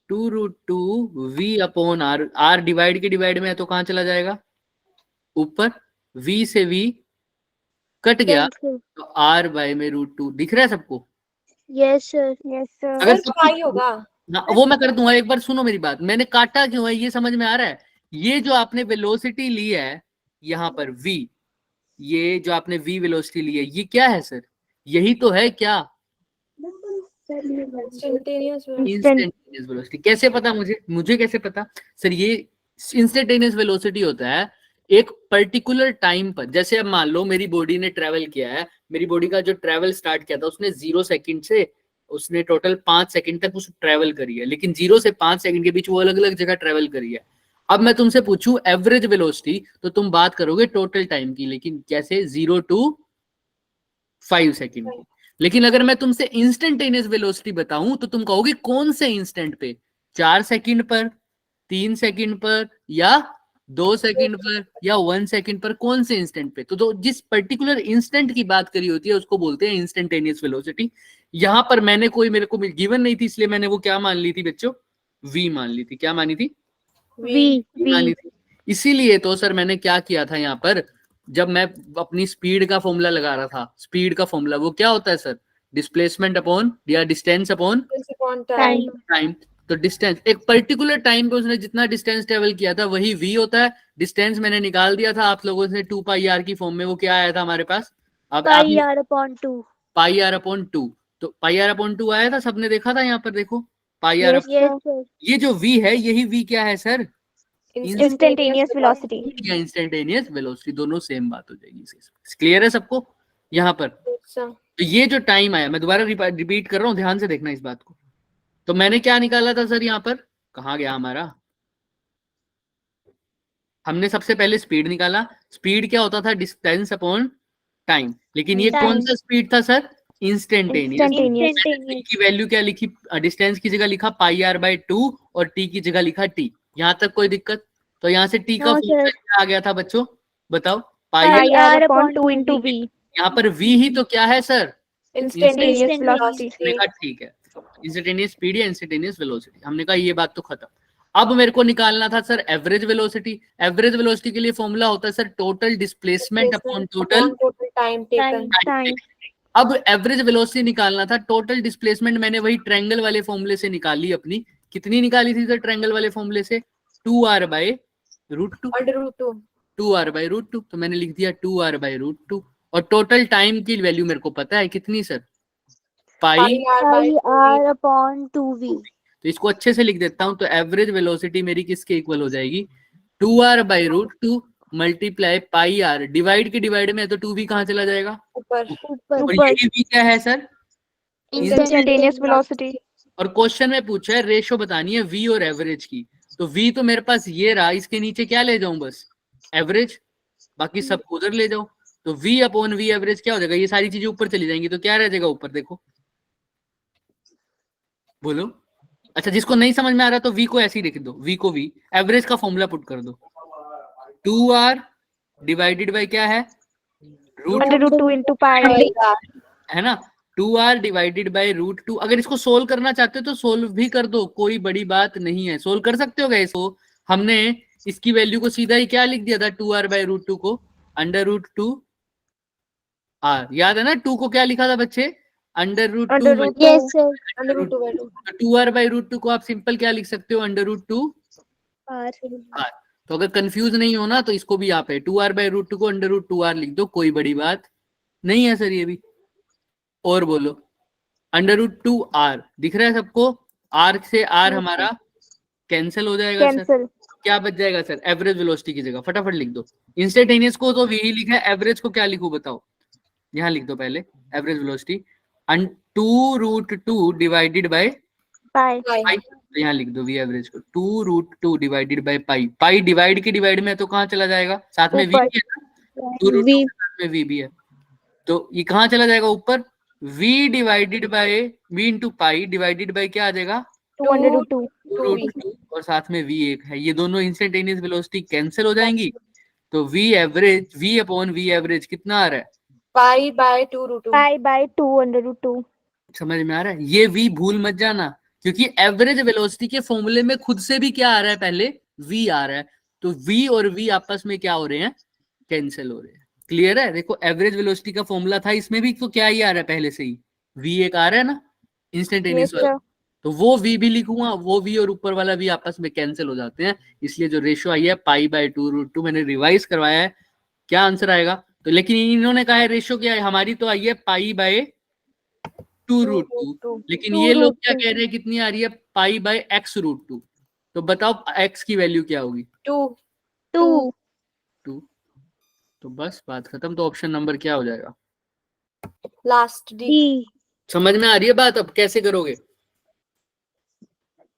2√2 v upon r, r divide के डिवाइड में है तो कहाँ चला जाएगा ऊपर, v से v कट गया Cancel. तो r बाय में √2 दिख रहा है सबको? Yes, sir. Yes, sir. अगर सर सब पाई होगा. हाँ, वो मैं कर दूंगा, एक बार सुनो मेरी बात, मैंने काटा क्यों है ये समझ में आ रहा है? ये जो आपने वेलोसिटी ली है यहाँ पर v, ये जो आपने v वेलोसिटी ली है, ये क्या है सर? यही तो है क्या? Instantaneous velocity. Instantaneous velocity. कैसे पता मुझे कैसे पता सर? ये इंस्टेंटेनियस वेलोसिटी होता है एक पर्टिकुलर टाइम पर। जैसे अब मान लो मेरी बॉडी ने ट्रेवल किया है, मेरी बॉडी का जो ट्रेवल स्टार्ट किया था उसने 0 सेकंड से उसने टोटल 5 सेकंड तक उस ट्रेवल करी है, लेकिन 0 से 5 सेकंड के बीच वो अलग अलग जगह ट्रेवल करी है। अब मैं तुमसे पूछूं एवरेज वेलोसिटी, तो तुम बात करोगे टोटल टाइम की, लेकिन कैसे? 0 to 5 सेकंड की। लेकिन अगर मैं तुमसे इंस्टेंटेनियस वेलोसिटी बताऊं तो तुम कहोगे कौन से इंस्टेंट पे? 4 सेकंड पर, 3 सेकंड पर, या 2 सेकंड पर, या 1 सेकंड पर? कौन से इंस्टेंट पे? तो जिस पर्टिकुलर इंस्टेंट की बात करी होती है उसको बोलते हैं इंस्टेंटेनियस वेलोसिटी। यहां पर मैंने मेरे को गिवन नहीं थी, इसलिए मैंने वो क्या मान ली थी बच्चों? v मान ली थी। क्या मानी थी? V. मानी थी। इसीलिए तो सर मैंने क्या किया था यहाँ पर, जब मैं अपनी स्पीड का फॉर्मूला लगा रहा था, स्पीड का फॉर्मूला वो क्या होता है सर? डिस्प्लेसमेंट अपॉन या distance upon Upon Time. time. Time. तो डिस्टेंस, एक पर्टिकुलर टाइम पे उसने जितना डिस्टेंस ट्रेवल किया था वही v होता है। डिस्टेंस मैंने निकाल दिया था आप लोगों से 2 पाई r की फॉर्म में, वो क्या आया था हमारे पास? अब Pi r upon 2. पाई r अपॉन 2, तो पाई r अपॉन 2 आया था, सबने देखा था यहाँ पर, देखो पाई r। Yes, yes, sir. ये जो v है यही v क्या है सर? Instantaneous velocity. या इंस्टेंटेनियस वेलोसिटी, दोनों सेम बात हो जाएगी। क्लियर है सबको यहाँ पर? अच्छा. तो ये जो टाइम आया, मैं दोबारा रिपीट कर रहा हूँ, ध्यान से देखना इस बात को। तो मैंने क्या निकाला था सर यहाँ पर? कहाँ गया हमारा? हमने सबसे पहले स्पीड निकाला। स्पीड क्या होता था? Distance upon time. लेकिन ये Time. कौन सा स्पीड था सर? इंस्टेंटेनियस। Instantaneous. की वैल्यू क्या लिखी? डिस्टेंस की जगह लिखा पाई r बाय 2 और t की जगह लिखा t। यहाँ तक कोई दिक्कत? तो यहाँ से t का No, फॉर्मूला sir. क्या आ गया था बच्चों? बताओ। Pi r upon 2 into V. यहाँ पर v ही तो क्या है सर? Instantaneous Instantaneous. velocity. हमने कहा ठीक है, इंस्टेंटेनियस स्पीड या इंस्टेंटेनियस वेलोसिटी, हमने कहा ये बात तो खत्म। अब मेरे को निकालना था sir average velocity. Average velocity के लिए फॉर्मूला होता है sir total displacement upon total Total time taken. Time. अब एवरेज वेलोसिटी निकालना था, टोटल डिस्प्लेसमेंट मैंने वही ट्रायंगल वाले फॉर्मूले से निकाली अपनी। कितनी निकाली थी सर ट्रायंगल वाले फॉर्मूले से? 2r by √2। Under root 2. 2r by √2, तो मैंने लिख दिया 2r बाय √2। और टोटल टाइम की वैल्यू मेरे को पता है कितनी सर? पाई। Pi r upon 2V. तो इसको अच्छे से लिख देता हूं। तो एवरेज वेलोसिटी मेरी किसके इक्वल हो जाएगी? 2r by √2 multiply pi r, divide के डिवाइड में है तो 2v कहाँ चला जाएगा? ऊपर. और यही v क्या है सर? Instantaneous velocity. और क्वेश्चन में पूछा है रेशो बतानी है v और एवरेज की। तो v तो मेरे पास ये रहा, इसके नीचे क्या ले जाऊं? बस एवरेज, बाकी सब उधर ले जाओ। तो v अपॉन v एवरेज क्या हो जाएगा? ये सारी चीजें ऊपर चली जाएंगी, तो क्या रह जाएगा ऊपर? देखो बोलो। अच्छा, जिसको नहीं समझ में आ रहा तो v को ऐसे ही लिख दो, v को v एवरेज का फॉर्मूला पुट कर दो। 2r डिवाइडेड बाय क्या है? Under root 2 into pi. है ना? 2r divided by √2। अगर इसको सोल्व करना चाहते हो तो सोल्व भी कर दो, कोई बड़ी बात नहीं है, सोल्व कर सकते हो गए। इसको हमने इसकी वैल्यू को सीधा ही क्या लिख दिया था? 2r बाय √2 को अंडर √2 r। याद है ना 2 को क्या लिखा था बच्चे? Under √2। Yes, sir. Under root 2 by 2. 2r by √2 को आप सिंपल क्या लिख सकते हो? Under √2 R. r। तो अगर कंफ्यूज नहीं हो ना तो इसको भी आप 2r बाय √2 को अंडर √2 r लिख दो, कोई बड़ी बात नहीं है सर ये भी। और बोलो अंडर √2 r दिख रहा है सबको? r से r हमारा कैंसिल हो जाएगा सर। क्या बच जाएगा सर? एवरेज वेलोसिटी की जगह फटाफट लिख दो। इंस्टेंटेनियस को तो यही लिखा है, एवरेज को क्या लिखूं बताओ? यहाँ लिख दो पहले average velocity 2√2 divided by Pi. Pi. तो यहाँ लिख दो v एवरेज को 2√2 divided by pi. Pi divide के डिवाइड में तो कहाँ चला जाएगा? साथ में v भी है ना, 2√2 के साथ में v भी है, तो ये कहाँ चला जाएगा? ऊपर। v divided by v into pi divided by क्या आ जाएगा? 2 under root 2. √2 और साथ में v एक है, ये दोनों इंस्टेंटेनियस वेलोसिटी कैंसिल हो जाएंगी। तो v average, v upon v average कितना आ रहा है? Pi by 2 root 2. Pi by 2 under root 2. समझ में आ रहा है? ये v भूल मत जाना, क्योंकि एवरेज वेलोसिटी के फॉर्मूले में खुद से भी क्या आ रहा है? पहले v आ रहा है, तो v और v आपस में क्या हो रहे हैं? कैंसिल हो रहे हैं। क्लियर है? देखो एवरेज वेलोसिटी का फॉर्मूला था, इसमें भी तो क्या ही आ रहा है पहले से ही, v एक आ रहा है ना इंस्टेंटेनियस Yes, वाला, sir. तो वो v भी लिखूंगा, वो v और ऊपर वाला भी आपस में कैंसिल हो जाते हैं, इसलिए जो रेशियो आई है π/2√2, मैंने रिवाइज करवाया है, क्या आंसर आएगा? तो लेकिन इन्होंने कहा है रेशियो क्या है, हमारी तो आई है π/2√2, 2 लेकिन ये लोग क्या 2√2. कह रहे हैं, कितनी आ रही है, π/x√2, तो बताओ x की वैल्यू क्या होगी? 2 2. 2। तो बस बात खत्म, तो ऑप्शन नंबर क्या हो जाएगा? last D. D. समझ में आ रही है बात? अब कैसे करोगे?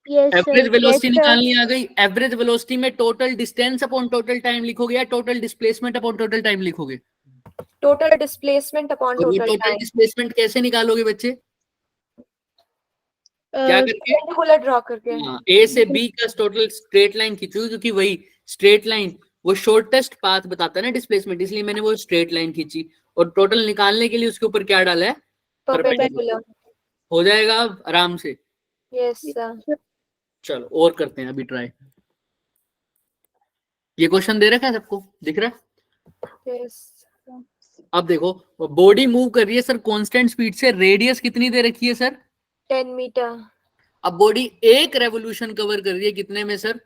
Yes, average sir. Velocity Yes, sir. निकालनी आ गई, एवरेज वेलोसिटी में total distance upon total time लिखोगे या total displacement upon total time लिखोगे? Total displacement upon और वो total टोटल time. डिस्प्लेसमेंट कैसे निकालोगे बच्चे? क्या करके? Perpendicular draw करके. हाँ, ए से बी का टोटल स्ट्रेट लाइन खींचोगे, क्योंकि वही स्ट्रेट लाइन वो शॉर्टेस्ट पाथ बताता है ना डिस्प्लेसमेंट, इसलिए मैंने वो स्ट्रेट लाइन खींची, और टोटल निकालने के लिए उसके ऊपर क्या डाला है? Perpendicular. हो जाएगा आराम से। Yes, sir. चलो और करते हैं अभी ट्राई। ये क्वेश्चन दे रखा है सबको, दिख रहा है? Yes. अब देखो, बॉडी मूव कर रही है सर कांस्टेंट स्पीड से, रेडियस कितनी दे रखी है सर? 10 meter. अब बॉडी एक रेवोल्यूशन कवर कर रही है कितने में सर?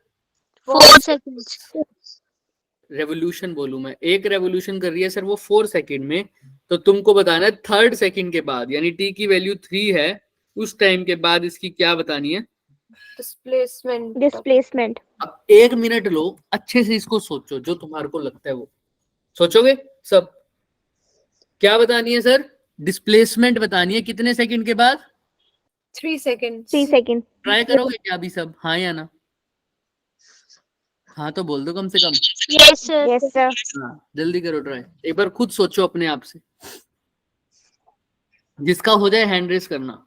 4 seconds. रेवोल्यूशन बोलूं मैं, एक रेवोल्यूशन कर रही है सर वो 4 सेकंड में, तो तुमको बताना है थर्ड सेकंड के बाद, यानी टी की वैल्यू 3 है, उस टाइम के बाद इसकी क्या बतानी है? Displacement. Displacement. अब 1 मिनट लो, अच्छे से इसको सोचो, जो तुम्हारे को लगता है वो सोचोगे सब। क्या बतानी है सर? डिस्प्लेसमेंट बतानी है, कितने सेकंड के बाद? 3 seconds. 3 seconds. ट्राई करोगे क्या अभी सब, हाँ या ना? हाँ तो बोल दो कम से कम। Yes, sir. Yes, sir. हाँ जल्दी करो ट्राई, एक बार खुद सोचो अपने आप से, जिसका हो जाए हैंड रेस करना।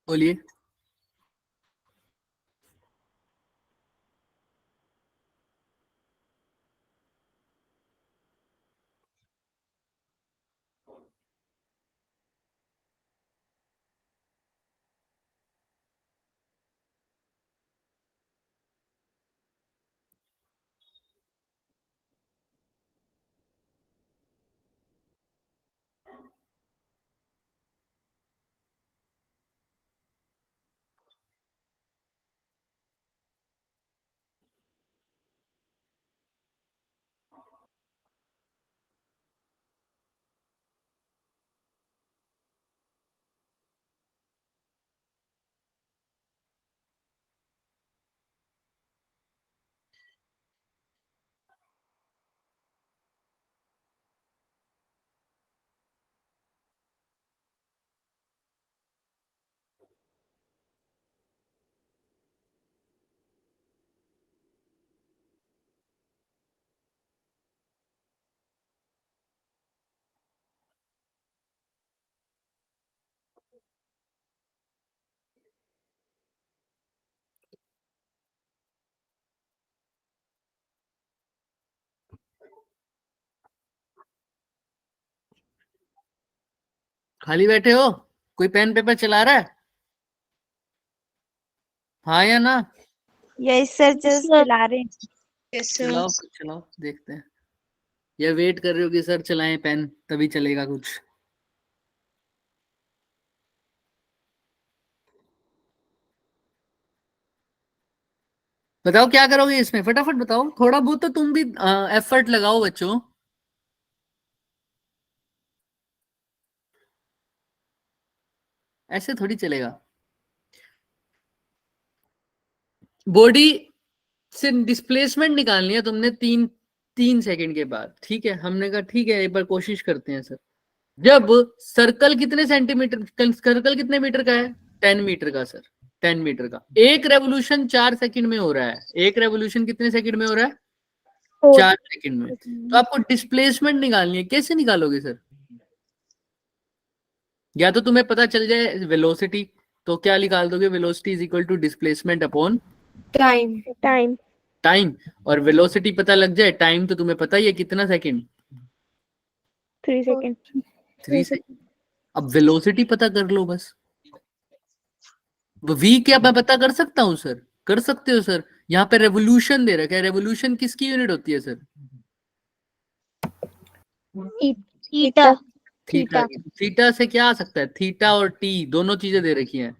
बोलिए। खाली बैठे हो? कोई पेन पेपर चला रहा है? हाँ या ना? Yes, sir. Just Sir. चला रहे हैं. Yes, sir. चलाओ चलाओ, देखते हैं, या वेट कर रहे हो कि सर चलाएं पेन तभी चलेगा कुछ? बताओ क्या करोगे इसमें, फटाफट बताओ, थोड़ा बहुत तो तुम भी एफर्ट लगाओ बच्चों। ऐसे थोड़ी चलेगा। बॉडी से डिस्प्लेसमेंट निकालनी है तुमने 3 सेकंड के बाद, ठीक है। हमने कहा ठीक है एक बार कोशिश करते हैं सर। जब सर्कल कितने सेंटीमीटर, सर्कल कितने मीटर का है, 10 मीटर का सर, 10 मीटर का। एक रेवोल्यूशन 4 सेकंड में हो रहा है। एक रेवोल्यूशन कितने सेकंड में हो रहा है, 4 सेकंड में। तो आपको डिस्प्लेसमेंट निकालनी है, कैसे निकालोगे सर? या तो तुम्हें पता चल जाए वेलोसिटी, तो क्या निकाल दोगे, velocity is equal to displacement upon time. Time. और वेलोसिटी पता लग जाए, टाइम तो तुम्हें पता ही है कितना सेकंड, 3 सेकंड। 3 सेकंड। अब वेलोसिटी पता कर लो बस। वी क्या मैं पता कर सकता हूँ सर? कर सकते हो सर। यहाँ पे रेवोल्यूशन दे रखा है, रेवोल्यूशन किसकी यूनिट होती है सर? थीटा। थीटा। थीटा से क्या आ सकता है, थीटा और टी दोनों चीजें दे रखी हैं।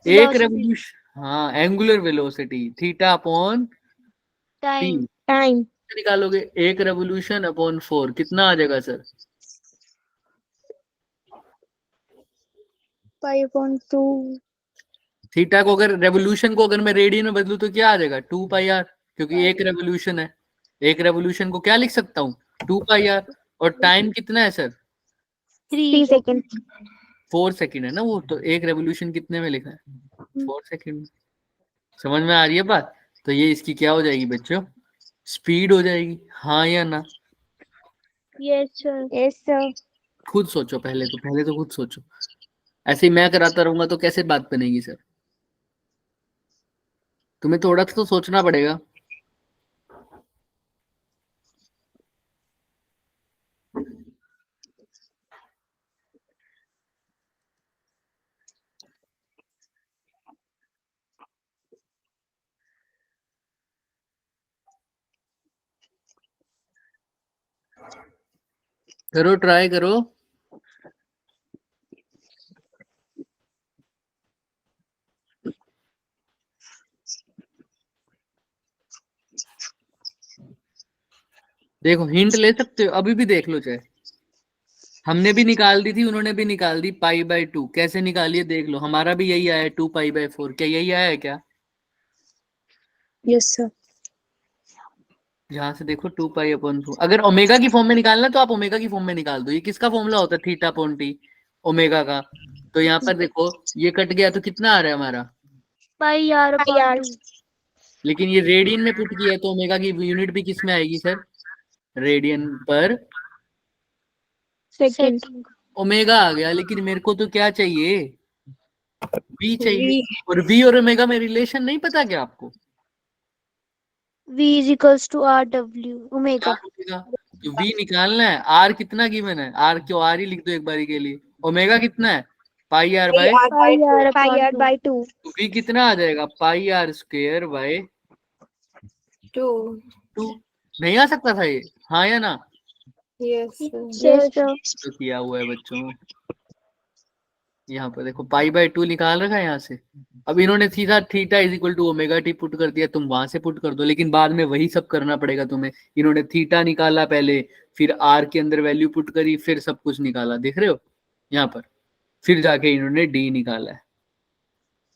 एक रेवोल्यूशन, हाँ angular velocity theta upon T. Time निकालोगे एक रेवोल्यूशन अपॉन 4, कितना आ जाएगा सर? 5/2। थीटा को अगर रेवोल्यूशन को अगर मैं रेडियन में बदलूं तो क्या आ जाएगा, 2πr, क्योंकि एक रेवोल्यूशन है। एक रेवोल्यूशन को क्या लिख सकता हूँ, 2πr। और टाइम कितना है सर? 3 सेकंड। 4 सेकंड है ना वो, तो एक रेवोल्यूशन कितने में लिखा है, 4 सेकंड में। समझ में आ रही है बात? तो ये इसकी क्या हो जाएगी बच्चों, स्पीड हो जाएगी, हाँ या ना? Yes sir. खुद सोचो पहले तो खुद सोचो। ऐसे ही मैं कराता रहूंगा तो कैसे बात बनेगी सर? तुम्हें थोड़ा सा तो सोचना पड़ेगा। करो, ट्राई करो। देखो हिंट ले सकते हो, अभी भी देख लो चाहे। हमने भी निकाल दी थी, उन्होंने भी निकाल दी, π/2 कैसे निकाली है देख लो। हमारा भी यही आया है 2π/4, क्या यही आया है क्या? Yes sir. यहाँ से देखो 2π/2। अगर ओमेगा की फॉर्म में निकालना तो आप ओमेगा की फॉर्म में निकाल दो। ये किसका फॉर्मूला होता है, थीटा अपॉन टी, ओमेगा का। तो यहाँ पर देखो ये कट गया तो कितना आ रहा है हमारा, πr/2। लेकिन ये रेडियन में पुट किया है तो ओमेगा की यूनिट भी किस में आएगी सर, रेडियन पर सेकंड। ओमेगा आ गया। लेकिन मेरे को तो क्या चाहिए, वी चाहिए। और वी और ओमेगा में रिलेशन नहीं पता क्या आपको? v is equals to rw omega. तो वी निकालना है, आर कितना गिवन है, आर क्यों, आर ही लिख दो एक बारी के लिए। ओमेगा कितना है, πr/2। तो वी कितना आ जाएगा, πr² / 2। नहीं आ सकता था ये, हाँ या ना? यस तो किया हुआ है बच्चों। यहाँ पर देखो π/2 निकाल रखा है यहाँ से। अब इन्होंने सीधा theta is equal to omega t put कर दिया, तुम वहां से पुट कर दो, लेकिन बाद में वही सब करना पड़ेगा तुम्हें। इन्होंने थीटा निकाला पहले, फिर आर के अंदर वैल्यू पुट करी, फिर सब कुछ निकाला, देख रहे हो यहाँ पर, फिर जाके इन्होंने डी निकाला है।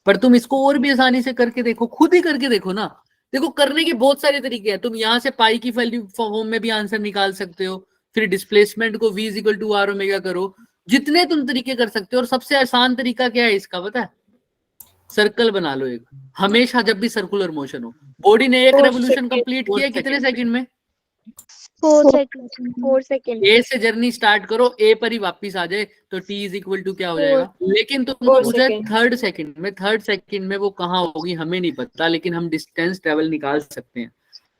पर तुम इसको और भी आसानी से करके देखो, खुद ही करके देखो ना। देखो करने के बहुत सारे तरीके हैं। तुम यहाँ से पाई की वैल्यू फॉर्म में भी आंसर निकाल सकते हो, फिर डिस्प्लेसमेंट को v is equal to r omega करो, जितने तुम तरीके कर सकते हो। और सबसे आसान तरीका क्या है इसका पता है, सर्कल बना लो एक। हमेशा जब भी सर्कुलर मोशन हो, बॉडी ने एक रेवोल्यूशन कंप्लीट किया कितने सेकंड में, 4 सेकंड। ए से जर्नी स्टार्ट करो, ए पर ही वापस आ जाए तो टी इज इक्वल टू क्या हो जाएगा। लेकिन तुमको पूछा थर्ड सेकंड में, थर्ड सेकंड में वो कहाँ होगी हमें नहीं पता, लेकिन हम डिस्टेंस ट्रेवल निकाल सकते हैं।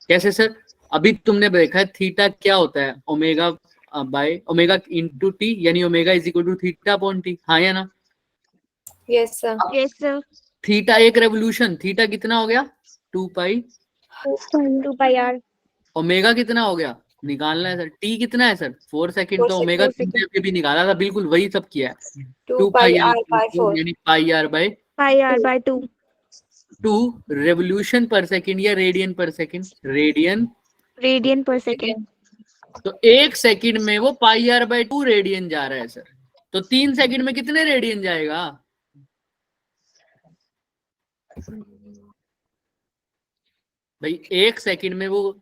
कैसे सर? अभी तुमने देखा है थीटा क्या होता है, omega by omega into T, यानी omega is equal to theta upon T, हाँ या ना? Yes sir. थीटा एक रेवोल्यूशन, थीटा कितना हो गया, 2π, 2πr। ओमेगा कितना हो गया, निकालना है सर। टी कितना है सर, 4 सेकंड। तो ओमेगा तुमने भी निकाला था, बिल्कुल वही सब किया है। 2πr/4 यानी πr/2। टू रेवोल्यूशन पर सेकंड या रेडियन पर सेकंड? रेडियन पर सेकेंड। तो 1 सेकंड में वो πr/2 रेडियन जा रहा है सर। तो 3 सेकंड में कितने रेडियन जाएगा? भाई 1 सेकंड में वो,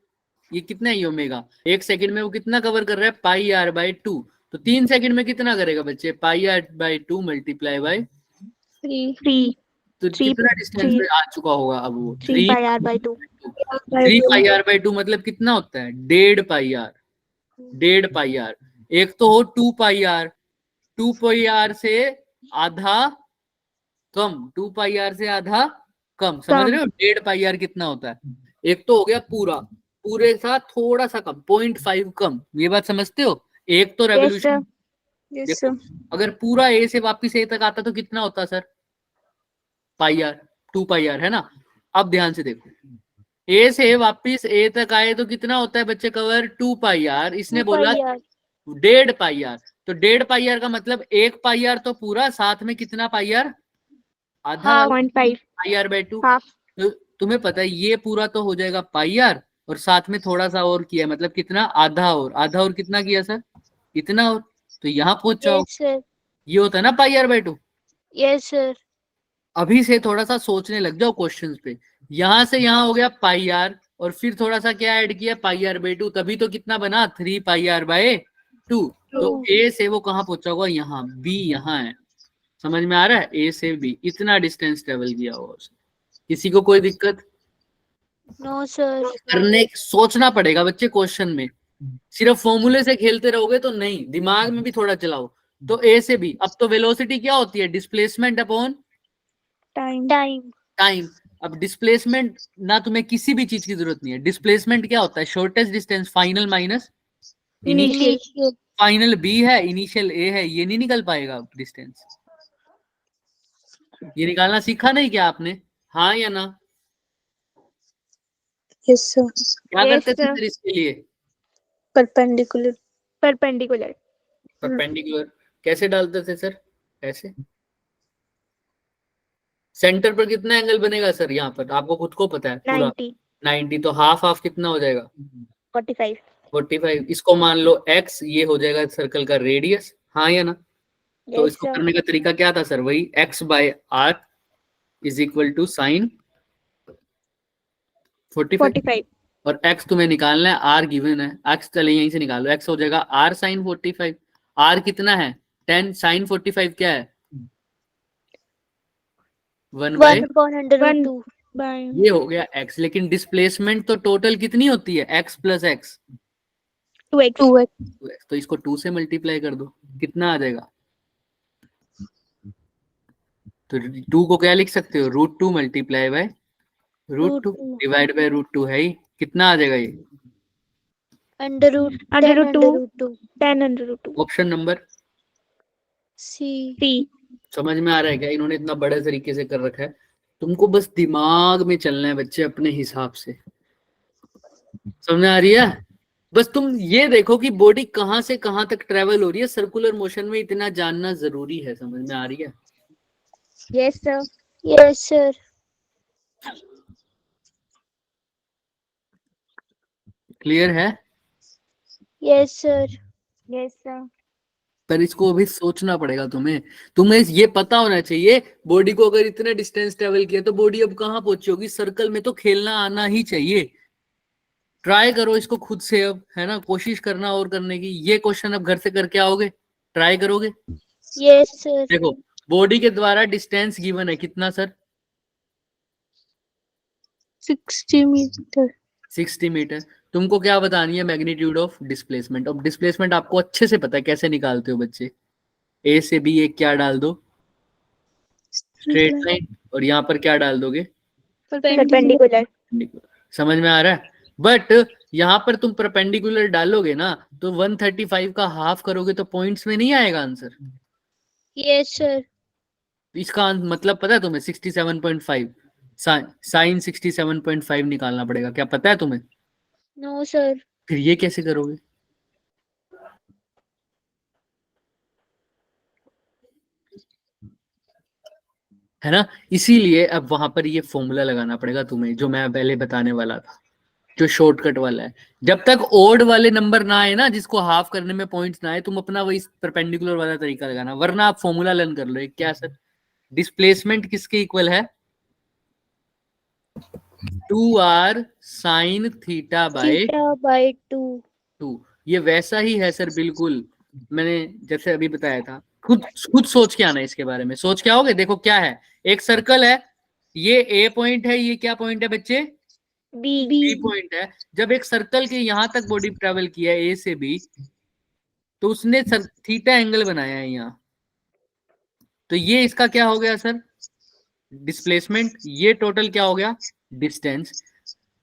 ये कितना है ओमेगा, 1 सेकंड में वो कितना कवर कर रहा है? πr/2। तो 3 सेकंड में कितना करेगा बच्चे? πr/2 multiply by 3। तो कितना डिस्टेंस पे आ चुका होगा अब वो? 3 πr/2। 3 πr/2 मतलब कितना होता है? 1.5 πr। एक तो हो 2 πr, 2 πr से आधा कम, 2 πr से आधा कम, समझ रहे हो? 1.5 πr कितना होता है? एक तो हो गया पूरा, पूरे के साथ थोड़ा सा कम, 0.5 कम। ये बात समझते हो? एक तो रेवोल्यूशन, देखो अगर पूरा ए से वापिस ए तक आता तो कितना होता सर? πr, 2 πr है ना। अब ध्यान से देखो, ए से वापिस ए तक आए तो कितना होता है बच्चे कवर? 2 πr। इसने बोला 1.5 πr, तो 1.5 πr का मतलब 1 πr तो पूरा, साथ में कितना πr? आधा, 0.5 πr/2। तो तुम्हें पता है ये पूरा तो हो जाएगा πr, और साथ में थोड़ा सा और किया, मतलब कितना? आधा और, आधा और कितना किया सर? इतना और। तो यहाँ पहुंच जाओ, ये होता है ना πr/2। Yes sir. अभी से थोड़ा सा सोचने लग जाओ क्वेश्चंस पे। यहां से यहां हो गया πr, और फिर थोड़ा सा क्या ऐड किया? πr/2, तभी तो कितना बना? 3 πr/2। तो ए से वो कहाँ पहुंचा होगा? यहाँ, बी यहाँ है। समझ में आ रहा है? ए से बी इतना डिस्टेंस ट्रेवल किया होगा उसने। किसी को कोई दिक्कत? No sir. करने सोचना पड़ेगा बच्चे क्वेश्चन में, सिर्फ फॉर्मूले से खेलते रहोगे तो नहीं, दिमाग में भी थोड़ा चलाओ। तो ए से बी, अब तो वेलोसिटी क्या होती है? Displacement upon time. अब डिस्प्लेसमेंट ना, तुम्हें किसी भी चीज की जरूरत नहीं है। डिस्प्लेसमेंट क्या होता है? Shortest distance, final minus initial. Final B है, इनिशियल ए है, ये नहीं निकल पाएगा डिस्टेंस। ये निकालना सीखा नहीं क्या आपने? हाँ या ना? Yes sir. क्या करते थे फिर इसके लिए? परपेंडिकुलर। कैसे डालते थे सर? ऐसे। सेंटर पर कितना एंगल बनेगा सर? यहाँ पर आपको खुद को पता है पूरा 90। तो हाफ हाफ कितना हो जाएगा? 45। इसको मान लो x, ये हो जाएगा सर्कल का रेडियस। हाँ या ना? तो इसको करने का तरीका क्या था सर? वही x/r is equal to sign 45। और x तुम्हें निकालना है, r गिवन है, x चले यहीं से निकालो, x हो जाएगा r sin 45। r कितना है? 10 sin 45 क्या है? 1/2। ये हो गया x। लेकिन डिस्प्लेसमेंट तो टोटल कितनी होती है? x plus x, 2x। तो इसको 2 से मल्टीप्लाई कर दो, कितना आ जाएगा? तो 2 को क्या लिख सकते हो? √2 मल्टीप्लाई बाय √2 डिवाइड बाय √2 है ही। कितना आ जाएगा ये? √10 ऑप्शन नंबर सी। समझ में आ रहा है क्या? इन्होंने इतना बड़े तरीके से कर रखा है, तुमको बस दिमाग में चलना है बच्चे अपने हिसाब से। समझ में आ रही है? बस तुम ये देखो कि बॉडी कहां से कहां तक ट्रेवल हो रही है सर्कुलर मोशन में, इतना जानना जरूरी है। समझ में आ रही है? Yes sir. क्लियर है? Yes sir. पर इसको अभी सोचना पड़ेगा तुम्हें ये पता होना चाहिए, बॉडी को अगर इतने डिस्टेंस ट्रेवल किया तो बॉडी अब कहां पहुंची होगी? सर्कल में तो खेलना आना ही चाहिए। ट्राई करो इसको खुद से, अब है ना, कोशिश करना और करने की। ये क्वेश्चन अब घर से करके आओगे, ट्राई करोगे? Yes sir. देखो बॉडी के द्वारा डिस्टेंस गिवन है कितना सर? 60 मीटर। 60 मीटर। तुमको क्या बतानी है? Magnitude of displacement. अब डिस्प्लेसमेंट आपको अच्छे से पता है, कैसे निकालते हो बच्चे? ए से बी एक क्या डाल दो? Straight line. और यहाँ पर क्या डाल दोगे? परपेंडिकुलर। समझ में आ रहा है? बट यहाँ पर तुम परपेंडिकुलर डालोगे ना, तो 135 का हाफ करोगे तो पॉइंट्स में नहीं आएगा आंसर। Yes sir. इसका मतलब पता है तुम्हें? 67.5 साइन 67.5 निकालना पड़ेगा। क्या पता है तुम्हें? No sir. फिर ये कैसे करोगे? है ना। इसीलिए अब वहां पर ये फॉर्मूला लगाना पड़ेगा तुम्हें, जो मैं पहले बताने वाला था, जो शॉर्टकट वाला है। जब तक ओड वाले नंबर ना आए ना, जिसको हाफ करने में पॉइंट्स ना आए, तुम अपना वही परपेंडिकुलर वाला तरीका लगाना, वरना आप फॉर्मूला लर्न कर लो। क्या सर, डिस्प्लेसमेंट किसके इक्वल है? 2r sine theta by theta by 2। 2। ये वैसा ही है सर, बिल्कुल मैंने जैसे अभी बताया था। खुद सोच के आना इसके बारे में। सोच के आओगे, देखो क्या है, एक सर्कल है, ये ए पॉइंट है, ये क्या पॉइंट है बच्चे? बी पॉइंट है। जब एक सर्कल के यहां तक बॉडी ट्रेवल किया है, ए से बी, तो उसने थीटा एंगल बनाया है यहाँ, तो ये इसका क्या हो गया सर? डिस्प्लेसमेंट। ये टोटल क्या हो गया? डिस्टेंस।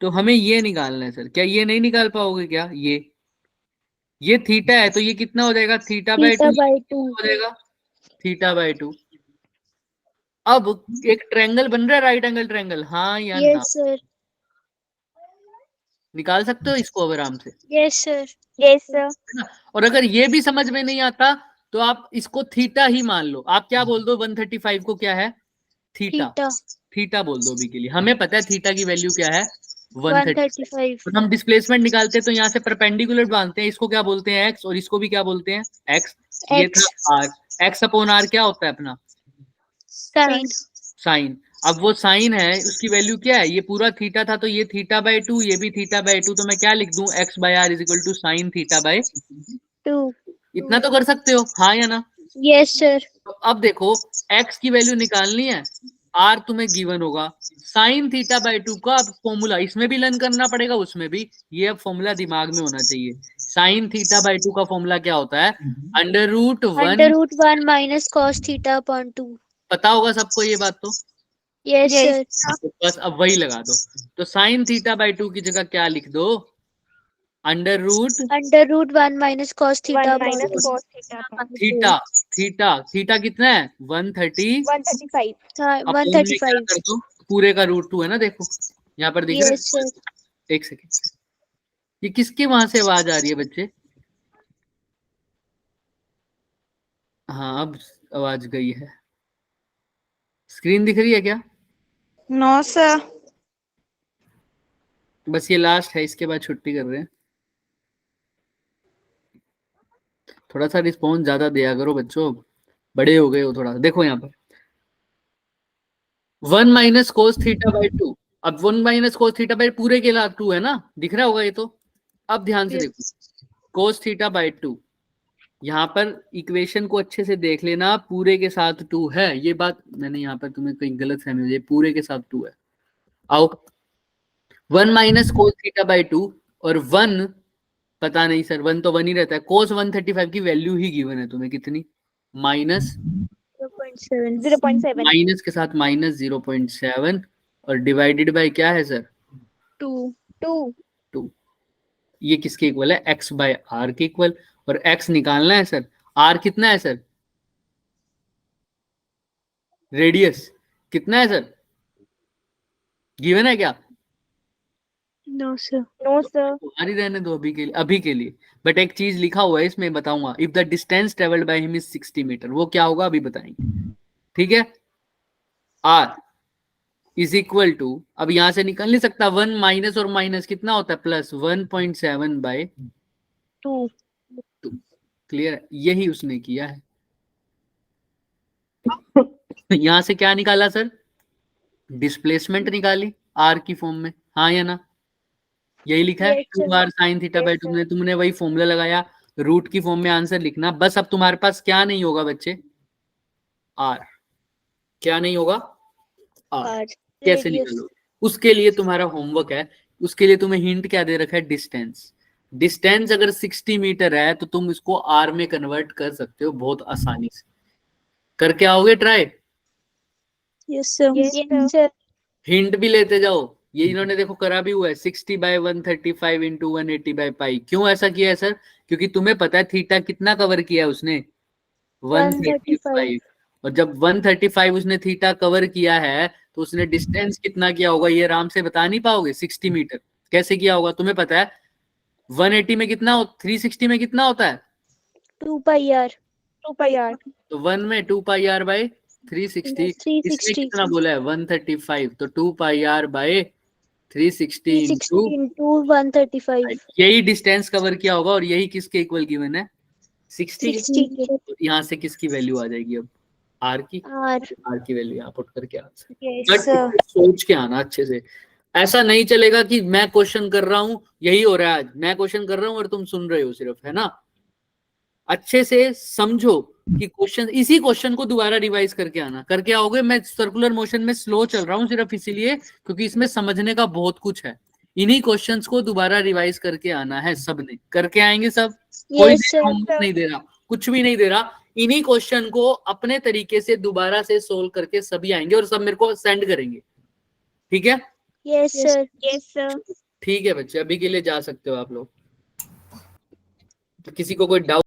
तो हमें ये निकालना है सर। क्या ये नहीं निकाल पाओगे क्या? ये थीटा है, तो ये कितना हो जाएगा? थीटा बाय 2 हो जाएगा, थीटा बाय 2। अब एक ट्रायंगल बन रहा है, राइट एंगल ट्रायंगल, हाँ या ना? Yes sir. निकाल सकते हो इसको अब आराम से। Yes sir. Yes sir. और अगर ये भी समझ में नहीं आता तो आप इसको थीटा ही मान लो। आप क्या बोल दो? 135 को क्या है? थीटा। थीटा बोल दो अभी के लिए। हमें पता है थीटा की वैल्यू क्या है? 135। तो हम डिस्प्लेसमेंट निकालते हैं तो यहाँ से परपेंडिकुलर बांधते हैं, इसको क्या बोलते हैं? एक्स, और इसको भी क्या बोलते हैं? एक्स। ये था आर। एक्स अपॉन आर क्या होता है अपना? साइन। अब वो साइन है, उसकी वैल्यू क्या है? ये पूरा थीटा था, तो ये थीटा बाय 2, ये भी थीटा बाय 2, तो मैं क्या लिख दूं? X by r is equal to sine theta by 2। इतना तो कर सकते हो, हाँ या ना? Yes sir. तो अब देखो, एक्स की वैल्यू निकालनी है, आर तुम्हें गिवन होगा, साइन थीटा बाय 2 का अब फॉर्मूला इसमें भी लर्न करना पड़ेगा, उसमें भी। ये अब फॉर्मूला दिमाग में होना चाहिए। साइन थीटा बाय 2 का फॉर्मूला क्या होता है? Under root 1 minus cos theta upon 2। पता होगा सबको ये बात तो। Yes sir. तो बस अब वही लगा दो। तो साइन थीटा बाय 2 की जगह क्या लिख दो? Under root 1 minus cos theta upon 2। Theta. Theta कितना है? 135। 135 दो, पूरे का रूट 2 है ना, देखो यहाँ पर दिख रहा है। Yes sir. एक सेकेंड, ये किसके वहां से आवाज आ रही है बच्चे? हाँ अब आवाज गई है। स्क्रीन दिख रही है क्या? No sir. बस ये लास्ट है, इसके बाद छुट्टी कर रहे हैं। थोड़ा सा रिस्पॉन्स ज्यादा दिया करो बच्चों, बड़े हो गए हो थोड़ा। देखो यहाँ पर 1 माइनस कोस थीटा बाय 2। अब 1 माइनस कोस थीटा बाय पूरे के साथ 2 है ना, दिख रहा होगा ये तो। अब ध्यान से देखो, कोस थीटा बाय 2, यहाँ पर इक्वेशन को अच्छे से देख लेना, पूरे के साथ 2 है। ये बात मैंने यहाँ पर तुम्हें कहीं गलत फहमी हुई है, पूरे के साथ 2 है। आओ, 1 माइनस कोस थीटा बाय 2 और 1, पता नहीं सर, 1 तो 1 ही रहता है। कोस 135 की वैल्यू ही गिवन है तुम्हें, कितनी? माइनस 0.7। माइनस के साथ माइनस 0.7 और डिवाइडेड बाय क्या है सर? 2। ये किसके इक्वल है? एक्स बाय आर के इक्वल। और एक्स निकालना है सर। आर कितना है सर? रेडियस कितना है सर? गिवन है क्या? No sir. आर ही रहने दो अभी के लिए। बट एक चीज लिखा हुआ है इसमें, बताऊंगा। If the distance travelled by him is 60 metre, वो क्या होगा अभी बताएंगे, ठीक है। आर इज इक्वल टू, अब यहां से निकल नहीं सकता, 1 माइनस और माइनस कितना होता है? Plus 1.7 bye 2। क्लियर है? यही उसने किया है। यहां से क्या निकाला सर? डिस्प्लेसमेंट निकाली आर की फॉर्म में, हाँ या ना? यही लिखा है 2r साइन थीटा बाय 2। तुमने वही फॉर्मूला लगाया, रूट की फॉर्म में आंसर लिखना। बस अब तुम्हारे पास क्या नहीं होगा बच्चे? आर। क्या नहीं होगा? आर। कैसे निकालो? उसके लिए तुम्हारा होमवर्क है, उसके लिए तुम्हें हिंट क्या दे रखा है? डिस्टेंस। डिस्टेंस अगर 60 मीटर है तो तुम इसको आर में कन्वर्ट कर सकते हो बहुत आसानी से। करके आओगे ट्राई? Yes sir. हिंट भी लेते जाओ। ये इन्होंने देखो करा भी हुआ है, 60 बाय 135 इंटू 180 बाय पाई। क्यों ऐसा किया है सर? क्योंकि तुम्हें पता है थीटा कितना कवर किया है उसने? 135। और जब 135 उसने थीटा कवर किया है तो उसने डिस्टेंस कितना किया होगा ये आराम से बता नहीं पाओगे? 60 मीटर। कैसे किया होगा तुम्हें पता है? 180 में कितना 360 में कितना होता है? 2 पाई आर। तो 1 में 2 पाई आर बाय 360 इसने 360 कितना बोला है 135, तो 2 pi r by 360 360 into into 135 यही डिस्टेंस कवर किया होगा और यही किसके इक्वल गिवन है 60 60 के तो यहाँ से किसकी वैल्यू आ जाएगी अब आर की R की वैल्यू यहाँ पुट करके आ सकते Yes, sir. सोच के आना अच्छे से। ऐसा नहीं चलेगा कि मैं क्वेश्चन कर रहा हूं, यही हो रहा है आज, मैं क्वेश्चन कर रहा हूं और तुम सुन रहे हो सिर्फ, है ना। अच्छे से समझो कि क्वेश्चन, इसी क्वेश्चन को दोबारा रिवाइज करके आना, करके आओगे। मैं सर्कुलर मोशन में स्लो चल रहा हूं सिर्फ इसीलिए क्योंकि इसमें समझने का बहुत कुछ है। इन्हीं क्वेश्चंस को दोबारा रिवाइज करके आना है, सबने करके आएंगे सब। कोई Yes, sir. होमवर्क नहीं दे रहा, कुछ भी नहीं दे रहा, इन्हीं क्वेश्चन को अपने तरीके से दोबारा से सोल्व करके सभी आएंगे और सब मेरे को सेंड करेंगे, ठीक है। Yes, sir. Yes, sir. ठीक है बच्चे, अभी के लिए जा सकते हो आप लोग। तो किसी को कोई डाउट